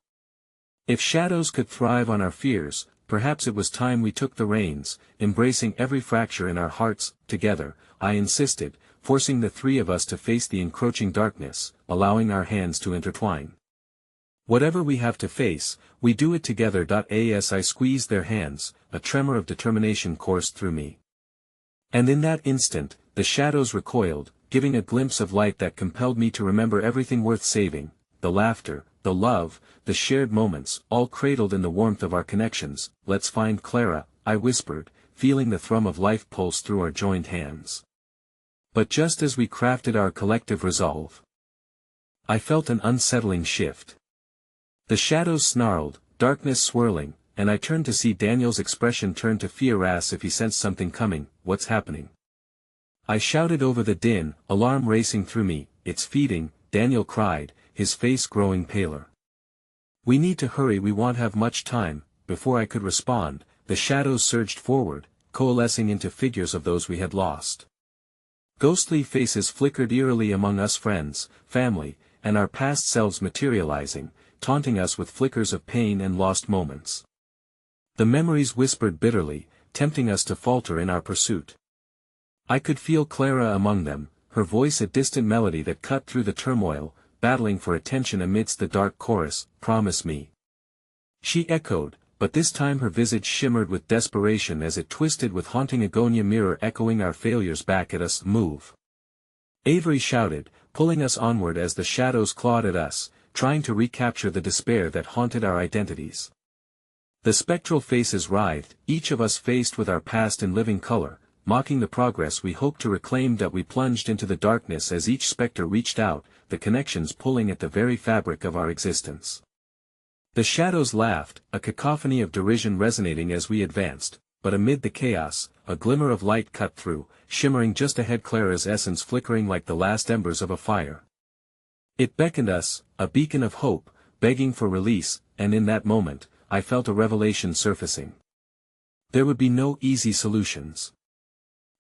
If shadows could thrive on our fears, perhaps it was time we took the reins, embracing every fracture in our hearts. Together, I insisted, forcing the three of us to face the encroaching darkness, allowing our hands to intertwine. Whatever we have to face, we do it together. As I squeezed their hands, a tremor of determination coursed through me. And in that instant, the shadows recoiled, giving a glimpse of light that compelled me to remember everything worth saving, the laughter, the love, the shared moments, all cradled in the warmth of our connections. Let's find Clara, I whispered, feeling the thrum of life pulse through our joined hands. But just as we crafted our collective resolve, I felt an unsettling shift. The shadows snarled, darkness swirling, and I turned to see Daniel's expression turn to fear, as if he sensed something coming. What's happening? I shouted over the din, alarm racing through me. It's feeding, Daniel cried, his face growing paler. We need to hurry, we won't have much time. Before I could respond, the shadows surged forward, coalescing into figures of those we had lost. Ghostly faces flickered eerily among us, friends, family, and our past selves materializing, taunting us with flickers of pain and lost moments. The memories whispered bitterly, tempting us to falter in our pursuit. I could feel Clara among them, her voice a distant melody that cut through the turmoil, battling for attention amidst the dark chorus. Promise me. She echoed, but this time her visage shimmered with desperation as it twisted with haunting agonia, mirror echoing our failures back at us. Move. Avery shouted, pulling us onward as the shadows clawed at us, trying to recapture the despair that haunted our identities. The spectral faces writhed, each of us faced with our past in living color, mocking the progress we hoped to reclaim. We plunged into the darkness as each specter reached out, the connections pulling at the very fabric of our existence. The shadows laughed, a cacophony of derision resonating as we advanced, but amid the chaos, a glimmer of light cut through, shimmering just ahead, Clara's essence flickering like the last embers of a fire. It beckoned us, a beacon of hope, begging for release, and in that moment, I felt a revelation surfacing. There would be no easy solutions.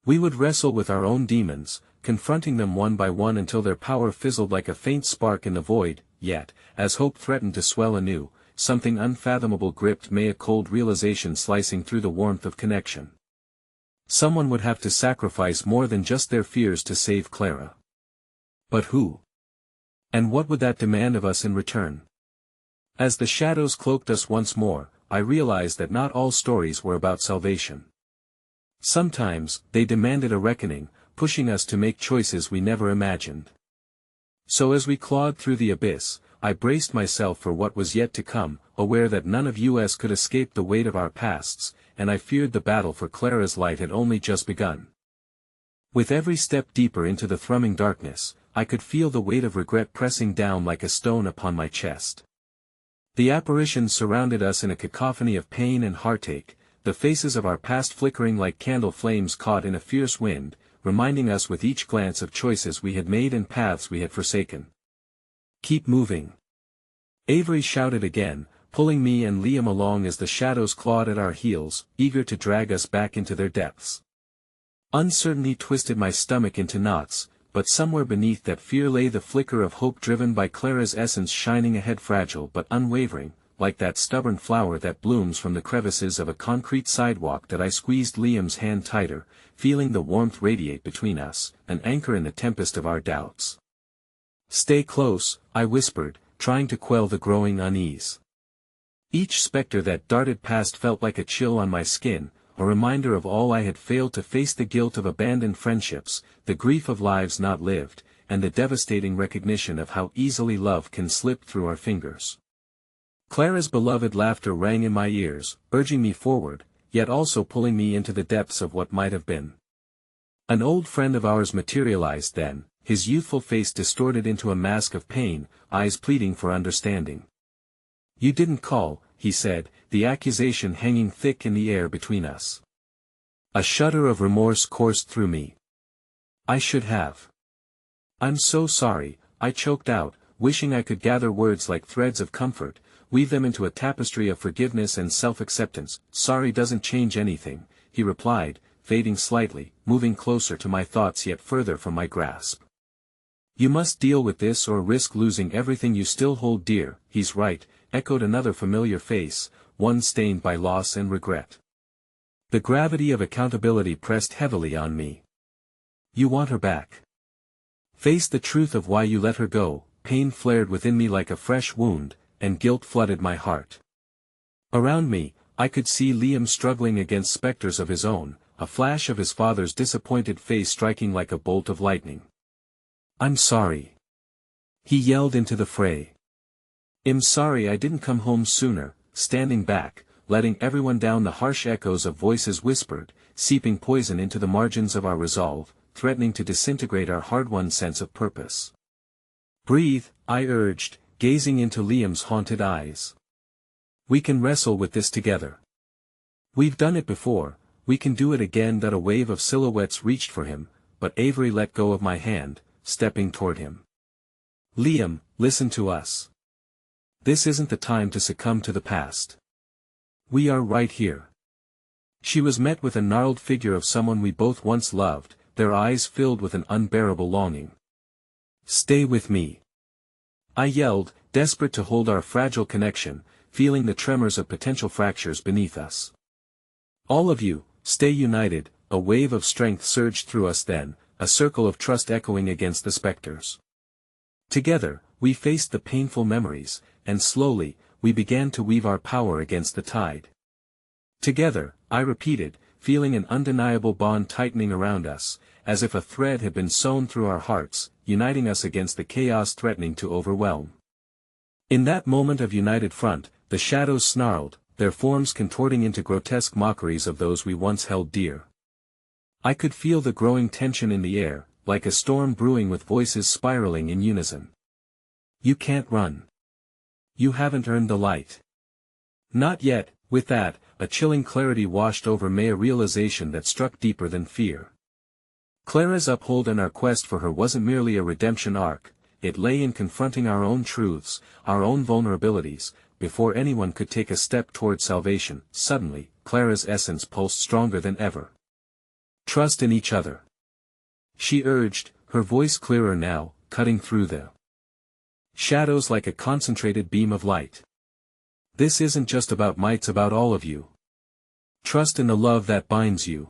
We would wrestle with our own demons, confronting them one by one until their power fizzled like a faint spark in the void. Yet, as hope threatened to swell anew, something unfathomable gripped me, a cold realization slicing through the warmth of connection. Someone would have to sacrifice more than just their fears to save Clara. But who? And what would that demand of us in return? As the shadows cloaked us once more, I realized that not all stories were about salvation. Sometimes, they demanded a reckoning, pushing us to make choices we never imagined. So as we clawed through the abyss, I braced myself for what was yet to come, aware that none of us could escape the weight of our pasts, and I feared the battle for Clara's light had only just begun. With every step deeper into the thrumming darkness, I could feel the weight of regret pressing down like a stone upon my chest. The apparition surrounded us in a cacophony of pain and heartache, the faces of our past flickering like candle flames caught in a fierce wind, reminding us with each glance of choices we had made and paths we had forsaken. "Keep moving!" Avery shouted again, pulling me and Liam along as the shadows clawed at our heels, eager to drag us back into their depths. Uncertainty twisted my stomach into knots, but somewhere beneath that fear lay the flicker of hope driven by Clara's essence shining ahead, fragile but unwavering, like that stubborn flower that blooms from the crevices of a concrete sidewalk. That I squeezed Liam's hand tighter, feeling the warmth radiate between us, an anchor in the tempest of our doubts. "Stay close," I whispered, trying to quell the growing unease. Each specter that darted past felt like a chill on my skin, a reminder of all I had failed to face, the guilt of abandoned friendships, the grief of lives not lived, and the devastating recognition of how easily love can slip through our fingers. Clara's beloved laughter rang in my ears, urging me forward, yet also pulling me into the depths of what might have been. An old friend of ours materialized then, his youthful face distorted into a mask of pain, eyes pleading for understanding. "You didn't call," he said, the accusation hanging thick in the air between us. A shudder of remorse coursed through me. "I should have. I'm so sorry," I choked out, wishing I could gather words like threads of comfort, weave them into a tapestry of forgiveness and self-acceptance. "Sorry doesn't change anything," he replied, fading slightly, moving closer to my thoughts yet further from my grasp. "You must deal with this or risk losing everything you still hold dear." "He's right," echoed another familiar face, one stained by loss and regret. The gravity of accountability pressed heavily on me. "You want her back. Face the truth of why you let her go." Pain flared within me like a fresh wound, and guilt flooded my heart. Around me, I could see Liam struggling against specters of his own, a flash of his father's disappointed face striking like a bolt of lightning. "I'm sorry," he yelled into the fray. "I'm sorry I didn't come home sooner," standing back, letting everyone down. The harsh echoes of voices whispered, seeping poison into the margins of our resolve, threatening to disintegrate our hard-won sense of purpose. "Breathe," I urged, gazing into Liam's haunted eyes. "We can wrestle with this together. We've done it before, we can do it again." That a wave of silhouettes reached for him, but Avery let go of my hand, stepping toward him. "Liam, listen to us. This isn't the time to succumb to the past. We are right here." She was met with a gnarled figure of someone we both once loved, their eyes filled with an unbearable longing. "Stay with me," I yelled, desperate to hold our fragile connection, feeling the tremors of potential fractures beneath us. "All of you, stay united." A wave of strength surged through us then, a circle of trust echoing against the specters. Together, we faced the painful memories, and slowly, we began to weave our power against the tide. "Together," I repeated, feeling an undeniable bond tightening around us, as if a thread had been sewn through our hearts, uniting us against the chaos threatening to overwhelm. In that moment of united front, the shadows snarled, their forms contorting into grotesque mockeries of those we once held dear. I could feel the growing tension in the air, like a storm brewing with voices spiraling in unison. "You can't run. You haven't earned the light." "Not yet." With that, a chilling clarity washed over me, a realization that struck deeper than fear. Clara's uphold and our quest for her wasn't merely a redemption arc, it lay in confronting our own truths, our own vulnerabilities, before anyone could take a step toward salvation. Suddenly, Clara's essence pulsed stronger than ever. "Trust in each other," she urged, her voice clearer now, cutting through the shadows like a concentrated beam of light. "This isn't just about might, it's about all of you. Trust in the love that binds you."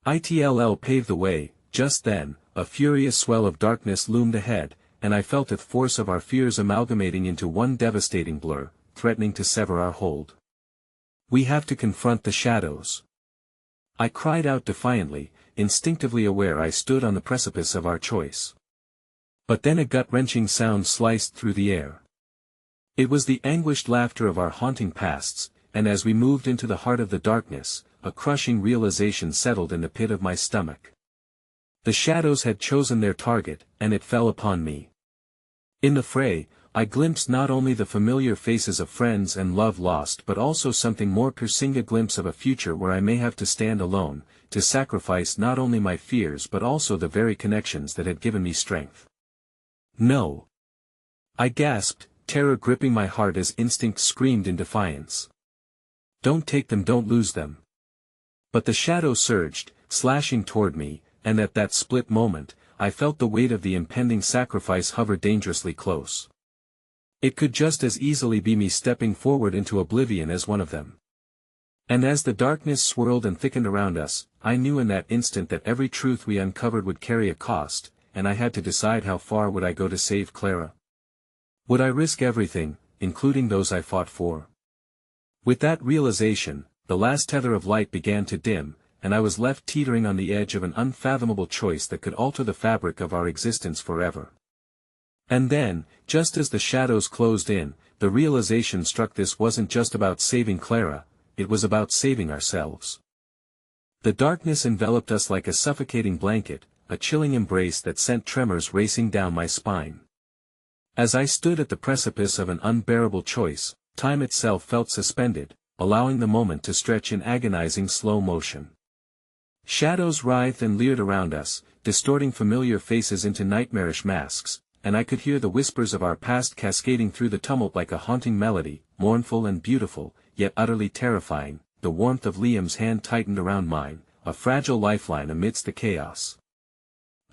ITLL paved the way. Just then, a furious swell of darkness loomed ahead, and I felt the force of our fears amalgamating into one devastating blur, threatening to sever our hold. "We have to confront the shadows," I cried out defiantly, instinctively aware I stood on the precipice of our choice. But then a gut-wrenching sound sliced through the air. It was the anguished laughter of our haunting pasts, and as we moved into the heart of the darkness, a crushing realization settled in the pit of my stomach. The shadows had chosen their target, and it fell upon me. In the fray, I glimpsed not only the familiar faces of friends and love lost but also something more piercing, a glimpse of a future where I may have to stand alone, to sacrifice not only my fears but also the very connections that had given me strength. No. I gasped, terror gripping my heart as instinct screamed in defiance. Don't take them, don't lose them. But the shadow surged, slashing toward me, and at that split moment, I felt the weight of the impending sacrifice hover dangerously close. It could just as easily be me stepping forward into oblivion as one of them. And as the darkness swirled and thickened around us, I knew in that instant that every truth we uncovered would carry a cost, and I had to decide how far would I go to save Clara. Would I risk everything, including those I fought for? With that realization, the last tether of light began to dim, and I was left teetering on the edge of an unfathomable choice that could alter the fabric of our existence forever. And then, just as the shadows closed in, the realization struck: this wasn't just about saving Clara, it was about saving ourselves. The darkness enveloped us like a suffocating blanket, a chilling embrace that sent tremors racing down my spine. As I stood at the precipice of an unbearable choice, time itself felt suspended, allowing the moment to stretch in agonizing slow motion. Shadows writhed and leered around us, distorting familiar faces into nightmarish masks, and I could hear the whispers of our past cascading through the tumult like a haunting melody, mournful and beautiful, yet utterly terrifying. The warmth of Liam's hand tightened around mine, a fragile lifeline amidst the chaos.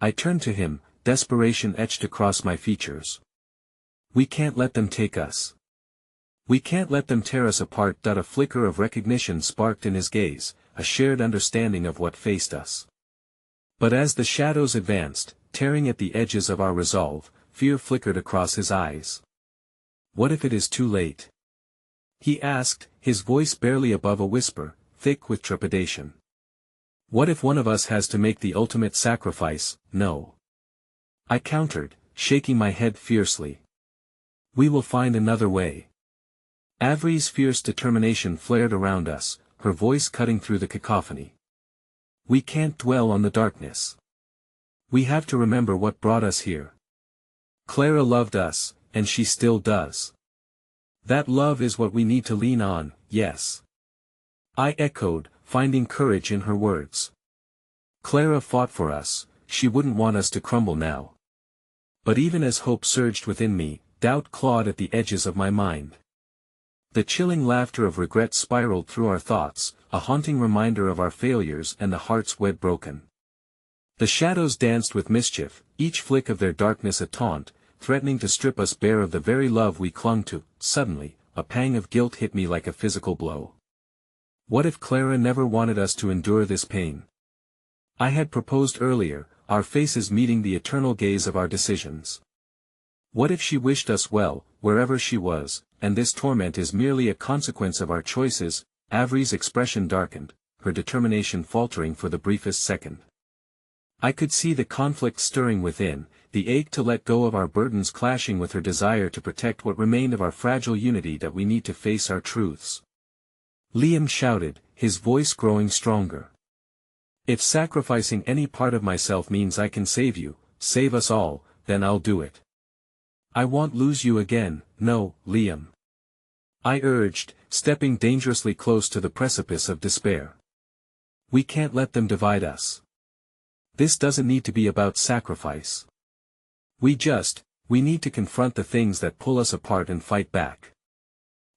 I turned to him, desperation etched across my features. We can't let them take us. We can't let them tear us apart. A flicker of recognition sparked in his gaze, a shared understanding of what faced us. But as the shadows advanced, tearing at the edges of our resolve, fear flickered across his eyes. What if it is too late? He asked, his voice barely above a whisper, thick with trepidation. What if one of us has to make the ultimate sacrifice? No. I countered, shaking my head fiercely. We will find another way. Avery's fierce determination flared around us, her voice cutting through the cacophony. We can't dwell on the darkness. We have to remember what brought us here. Clara loved us, and she still does. That love is what we need to lean on, yes. I echoed, finding courage in her words. Clara fought for us, she wouldn't want us to crumble now. But even as hope surged within me, doubt clawed at the edges of my mind. The chilling laughter of regret spiraled through our thoughts, a haunting reminder of our failures and the hearts we'd broken. The shadows danced with mischief, each flick of their darkness a taunt, threatening to strip us bare of the very love we clung to. Suddenly, a pang of guilt hit me like a physical blow. What if Clara never wanted us to endure this pain? I had proposed earlier, our faces meeting the eternal gaze of our decisions. What if she wished us well, wherever she was, and this torment is merely a consequence of our choices? Avery's expression darkened, her determination faltering for the briefest second. I could see the conflict stirring within, the ache to let go of our burdens clashing with her desire to protect what remained of our fragile unity. That we need to face our truths. Liam shouted, his voice growing stronger. If sacrificing any part of myself means I can save you, save us all, then I'll do it. I won't lose you again, no, Liam. I urged, stepping dangerously close to the precipice of despair. We can't let them divide us. This doesn't need to be about sacrifice. We need to confront the things that pull us apart and fight back.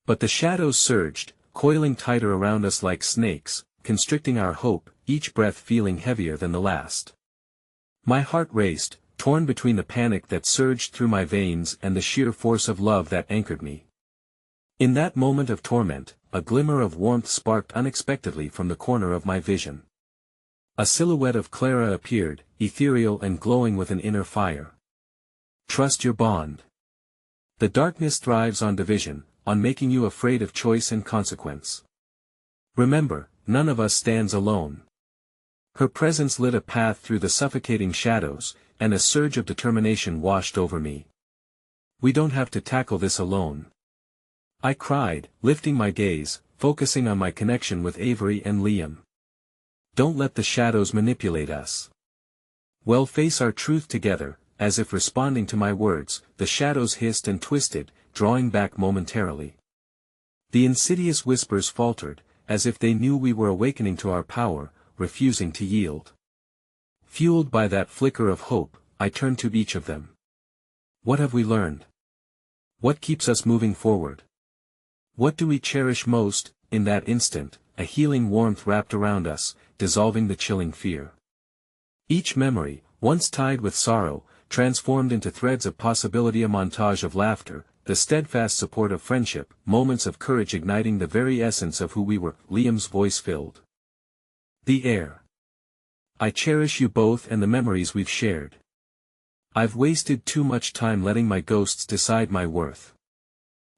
But the shadows surged, coiling tighter around us like snakes, constricting our hope, each breath feeling heavier than the last. My heart raced, torn between the panic that surged through my veins and the sheer force of love that anchored me. In that moment of torment, a glimmer of warmth sparked unexpectedly from the corner of my vision. A silhouette of Clara appeared, ethereal and glowing with an inner fire. Trust your bond. The darkness thrives on division, on making you afraid of choice and consequence. Remember, none of us stands alone. Her presence lit a path through the suffocating shadows, and a surge of determination washed over me. We don't have to tackle this alone. I cried, lifting my gaze, focusing on my connection with Avery and Liam. Don't let the shadows manipulate us. We'll face our truth together, as if responding to my words, the shadows hissed and twisted, drawing back momentarily. The insidious whispers faltered, as if they knew we were awakening to our power, refusing to yield. Fueled by that flicker of hope, I turned to each of them. What have we learned? What keeps us moving forward? What do we cherish most? In that instant, a healing warmth wrapped around us, dissolving the chilling fear. Each memory, once tied with sorrow, transformed into threads of possibility, a montage of laughter, the steadfast support of friendship, moments of courage igniting the very essence of who we were. Liam's voice filled the air. I cherish you both and the memories we've shared. I've wasted too much time letting my ghosts decide my worth.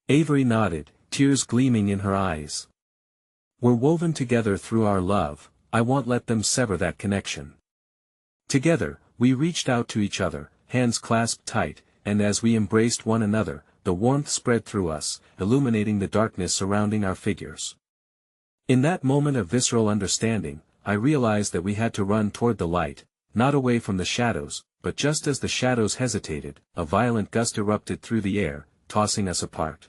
Avery nodded, tears gleaming in her eyes. We're woven together through our love, I won't let them sever that connection. Together, we reached out to each other, hands clasped tight, and as we embraced one another, the warmth spread through us, illuminating the darkness surrounding our figures. In that moment of visceral understanding, I realized that we had to run toward the light, not away from the shadows, but just as the shadows hesitated, a violent gust erupted through the air, tossing us apart.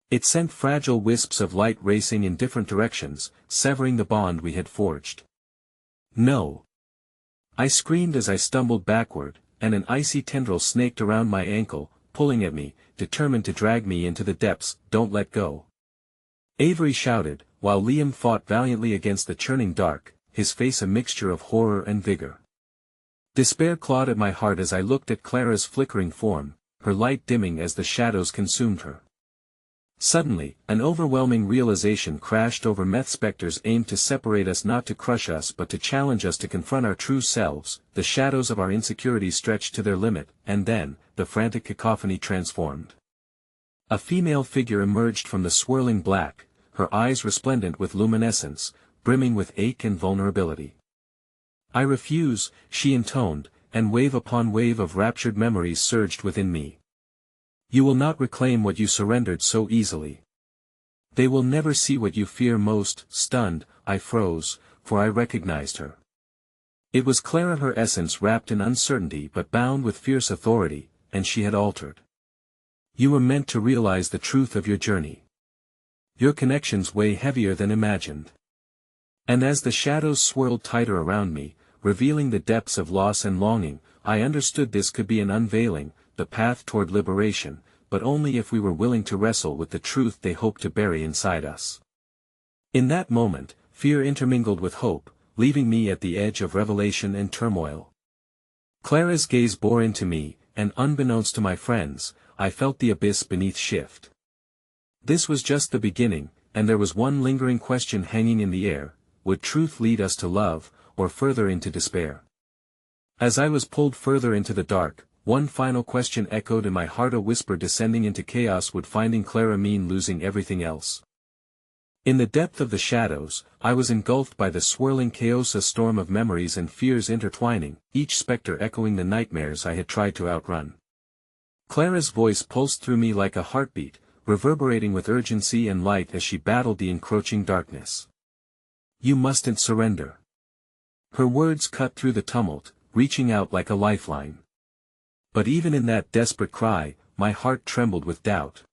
It sent fragile wisps of light racing in different directions, severing the bond we had forged. No! I screamed as I stumbled backward, and an icy tendril snaked around my ankle, pulling at me, determined to drag me into the depths. Don't let go! Avery shouted, while Liam fought valiantly against the churning dark, his face a mixture of horror and vigor. Despair clawed at my heart as I looked at Clara's flickering form, her light dimming as the shadows consumed her. Suddenly, an overwhelming realization crashed over me. Specters aimed to separate us, not to crush us but to challenge us to confront our true selves. The shadows of our insecurities stretched to their limit, and then, the frantic cacophony transformed. A female figure emerged from the swirling black, her eyes resplendent with luminescence, brimming with ache and vulnerability. I refuse, she intoned, and wave upon wave of raptured memories surged within me. You will not reclaim what you surrendered so easily. They will never see what you fear most. Stunned, I froze, for I recognized her. It was Clara, her essence wrapped in uncertainty but bound with fierce authority, and she had altered. You were meant to realize the truth of your journey. Your connections weigh heavier than imagined. And as the shadows swirled tighter around me, revealing the depths of loss and longing, I understood this could be an unveiling, the path toward liberation, but only if we were willing to wrestle with the truth they hoped to bury inside us. In that moment, fear intermingled with hope, leaving me at the edge of revelation and turmoil. Clara's gaze bore into me, and unbeknownst to my friends, I felt the abyss beneath shift. This was just the beginning, and there was one lingering question hanging in the air: would truth lead us to love, or further into despair? As I was pulled further into the dark, one final question echoed in my heart, a whisper descending into chaos: would finding Clara mean losing everything else? In the depth of the shadows, I was engulfed by the swirling chaos, a storm of memories and fears intertwining, each specter echoing the nightmares I had tried to outrun. Clara's voice pulsed through me like a heartbeat, reverberating with urgency and light as she battled the encroaching darkness. You mustn't surrender. Her words cut through the tumult, reaching out like a lifeline. But even in that desperate cry, my heart trembled with doubt.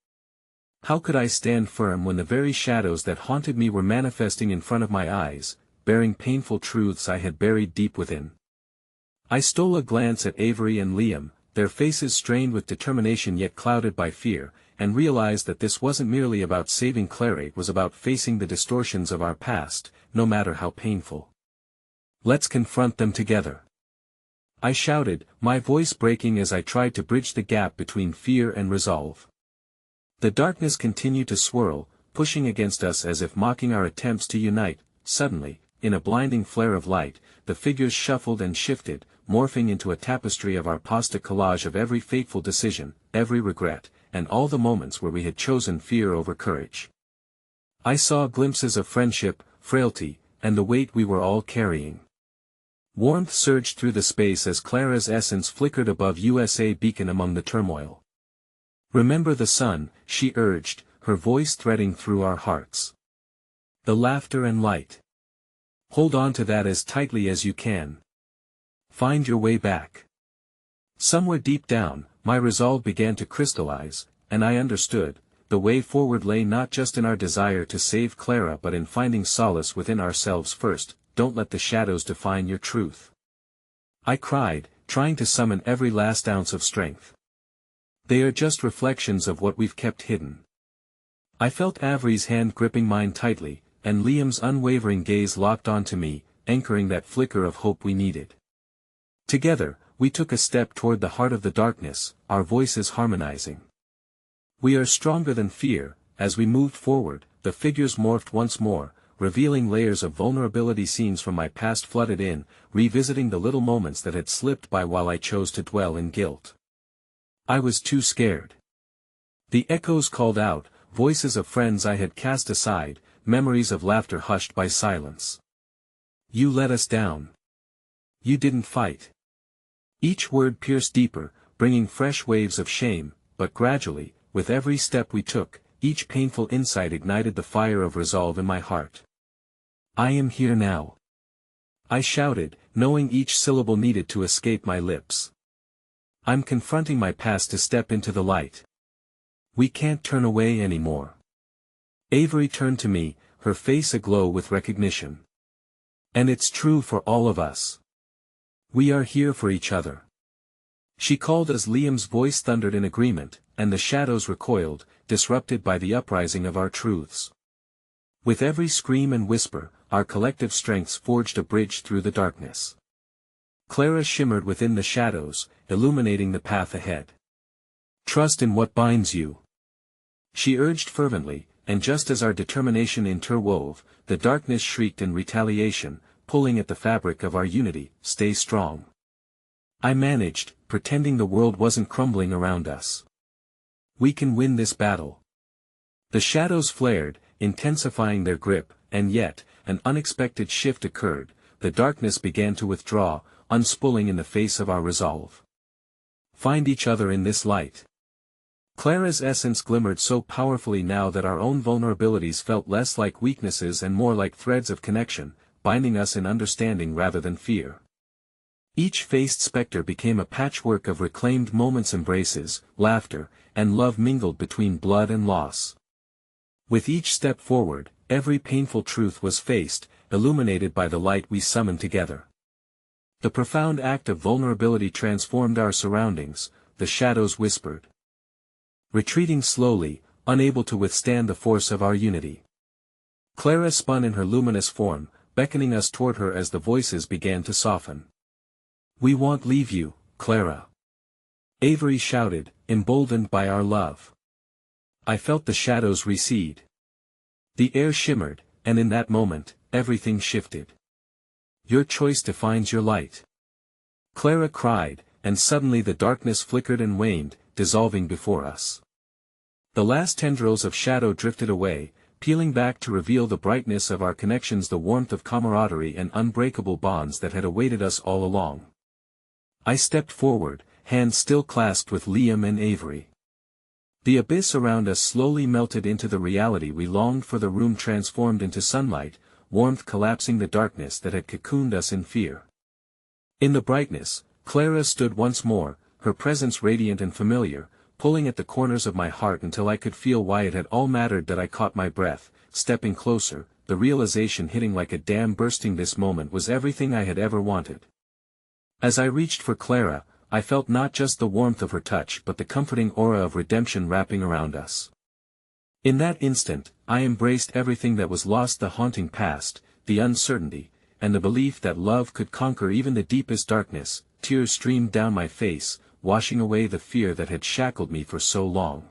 How could I stand firm when the very shadows that haunted me were manifesting in front of my eyes, bearing painful truths I had buried deep within? I stole a glance at Avery and Liam, their faces strained with determination yet clouded by fear, and realized that this wasn't merely about saving Clara, it was about facing the distortions of our past, no matter how painful. Let's confront them together. I shouted, my voice breaking as I tried to bridge the gap between fear and resolve. The darkness continued to swirl, pushing against us as if mocking our attempts to unite. Suddenly, in a blinding flare of light, the figures shuffled and shifted, morphing into a tapestry of our pasta collage of every fateful decision, every regret, and all the moments where we had chosen fear over courage. I saw glimpses of friendship, frailty, and the weight we were all carrying. Warmth surged through the space as Clara's essence flickered above USA beacon among the turmoil. Remember the sun, she urged, her voice threading through our hearts. The laughter and light. Hold on to that as tightly as you can. Find your way back. Somewhere deep down, my resolve began to crystallize, and I understood, the way forward lay not just in our desire to save Clara but in finding solace within ourselves first. Don't let the shadows define your truth, I cried, trying to summon every last ounce of strength. They are just reflections of what we've kept hidden. I felt Avery's hand gripping mine tightly, and Liam's unwavering gaze locked onto me, anchoring that flicker of hope we needed. Together, we took a step toward the heart of the darkness, our voices harmonizing. We are stronger than fear. As we moved forward, the figures morphed once more, revealing layers of vulnerability. Scenes from my past flooded in, revisiting the little moments that had slipped by while I chose to dwell in guilt. I was too scared. The echoes called out, voices of friends I had cast aside, memories of laughter hushed by silence. You let us down. You didn't fight. Each word pierced deeper, bringing fresh waves of shame, but gradually, with every step we took, each painful insight ignited the fire of resolve in my heart. I am here now, I shouted, knowing each syllable needed to escape my lips. I'm confronting my past to step into the light. We can't turn away anymore. Avery turned to me, her face aglow with recognition. And it's true for all of us. We are here for each other. She called as Liam's voice thundered in agreement, and the shadows recoiled, disrupted by the uprising of our truths. With every scream and whisper, our collective strengths forged a bridge through the darkness. Clara shimmered within the shadows, illuminating the path ahead. Trust in what binds you, she urged fervently, and just as our determination interwove, the darkness shrieked in retaliation, pulling at the fabric of our unity. Stay strong, I managed, pretending the world wasn't crumbling around us. We can win this battle. The shadows flared, intensifying their grip, and yet, an unexpected shift occurred. The darkness began to withdraw, unspooling in the face of our resolve. Find each other in this light. Clara's essence glimmered so powerfully now that our own vulnerabilities felt less like weaknesses and more like threads of connection, binding us in understanding rather than fear. Each faced specter became a patchwork of reclaimed moments, embraces, laughter, and love mingled between blood and loss. With each step forward, every painful truth was faced, illuminated by the light we summoned together. The profound act of vulnerability transformed our surroundings, the shadows whispered. Retreating slowly, unable to withstand the force of our unity. Clara spun in her luminous form, beckoning us toward her as the voices began to soften. We won't leave you, Clara, Avery shouted, emboldened by our love. I felt the shadows recede. The air shimmered, and in that moment, everything shifted. Your choice defines your light, Clara cried, and suddenly the darkness flickered and waned, dissolving before us. The last tendrils of shadow drifted away, peeling back to reveal the brightness of our connections, the warmth of camaraderie and unbreakable bonds that had awaited us all along. I stepped forward, hands still clasped with Liam and Avery. The abyss around us slowly melted into the reality we longed for. The room transformed into sunlight, warmth collapsing the darkness that had cocooned us in fear. In the brightness, Clara stood once more, her presence radiant and familiar, pulling at the corners of my heart until I could feel why it had all mattered. That I caught my breath, stepping closer, the realization hitting like a dam bursting. This moment was everything I had ever wanted. As I reached for Clara, I felt not just the warmth of her touch but the comforting aura of redemption wrapping around us. In that instant, I embraced everything that was lost, the haunting past, the uncertainty, and the belief that love could conquer even the deepest darkness. Tears streamed down my face, washing away the fear that had shackled me for so long.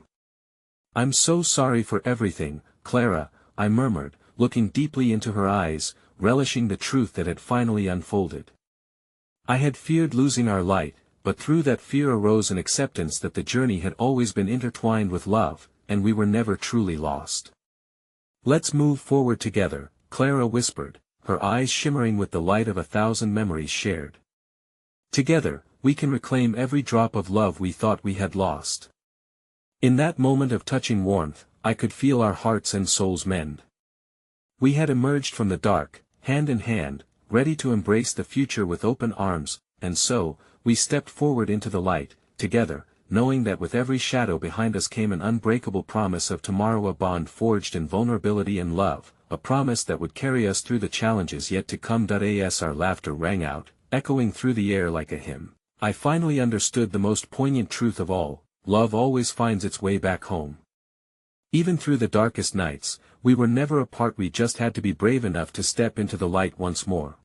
I'm so sorry for everything, Clara, I murmured, looking deeply into her eyes, relishing the truth that had finally unfolded. I had feared losing our light, but through that fear arose an acceptance that the journey had always been intertwined with love, and we were never truly lost. Let's move forward together, Clara whispered, her eyes shimmering with the light of 1,000 memories shared. Together, we can reclaim every drop of love we thought we had lost. In that moment of touching warmth, I could feel our hearts and souls mend. We had emerged from the dark, hand in hand, ready to embrace the future with open arms. and so, we stepped forward into the light, together, knowing that with every shadow behind us came an unbreakable promise of tomorrow, a bond forged in vulnerability and love, a promise that would carry us through the challenges yet to come. As our laughter rang out, echoing through the air like a hymn, I finally understood the most poignant truth of all: love always finds its way back home. Even through the darkest nights, we were never apart. We just had to be brave enough to step into the light once more.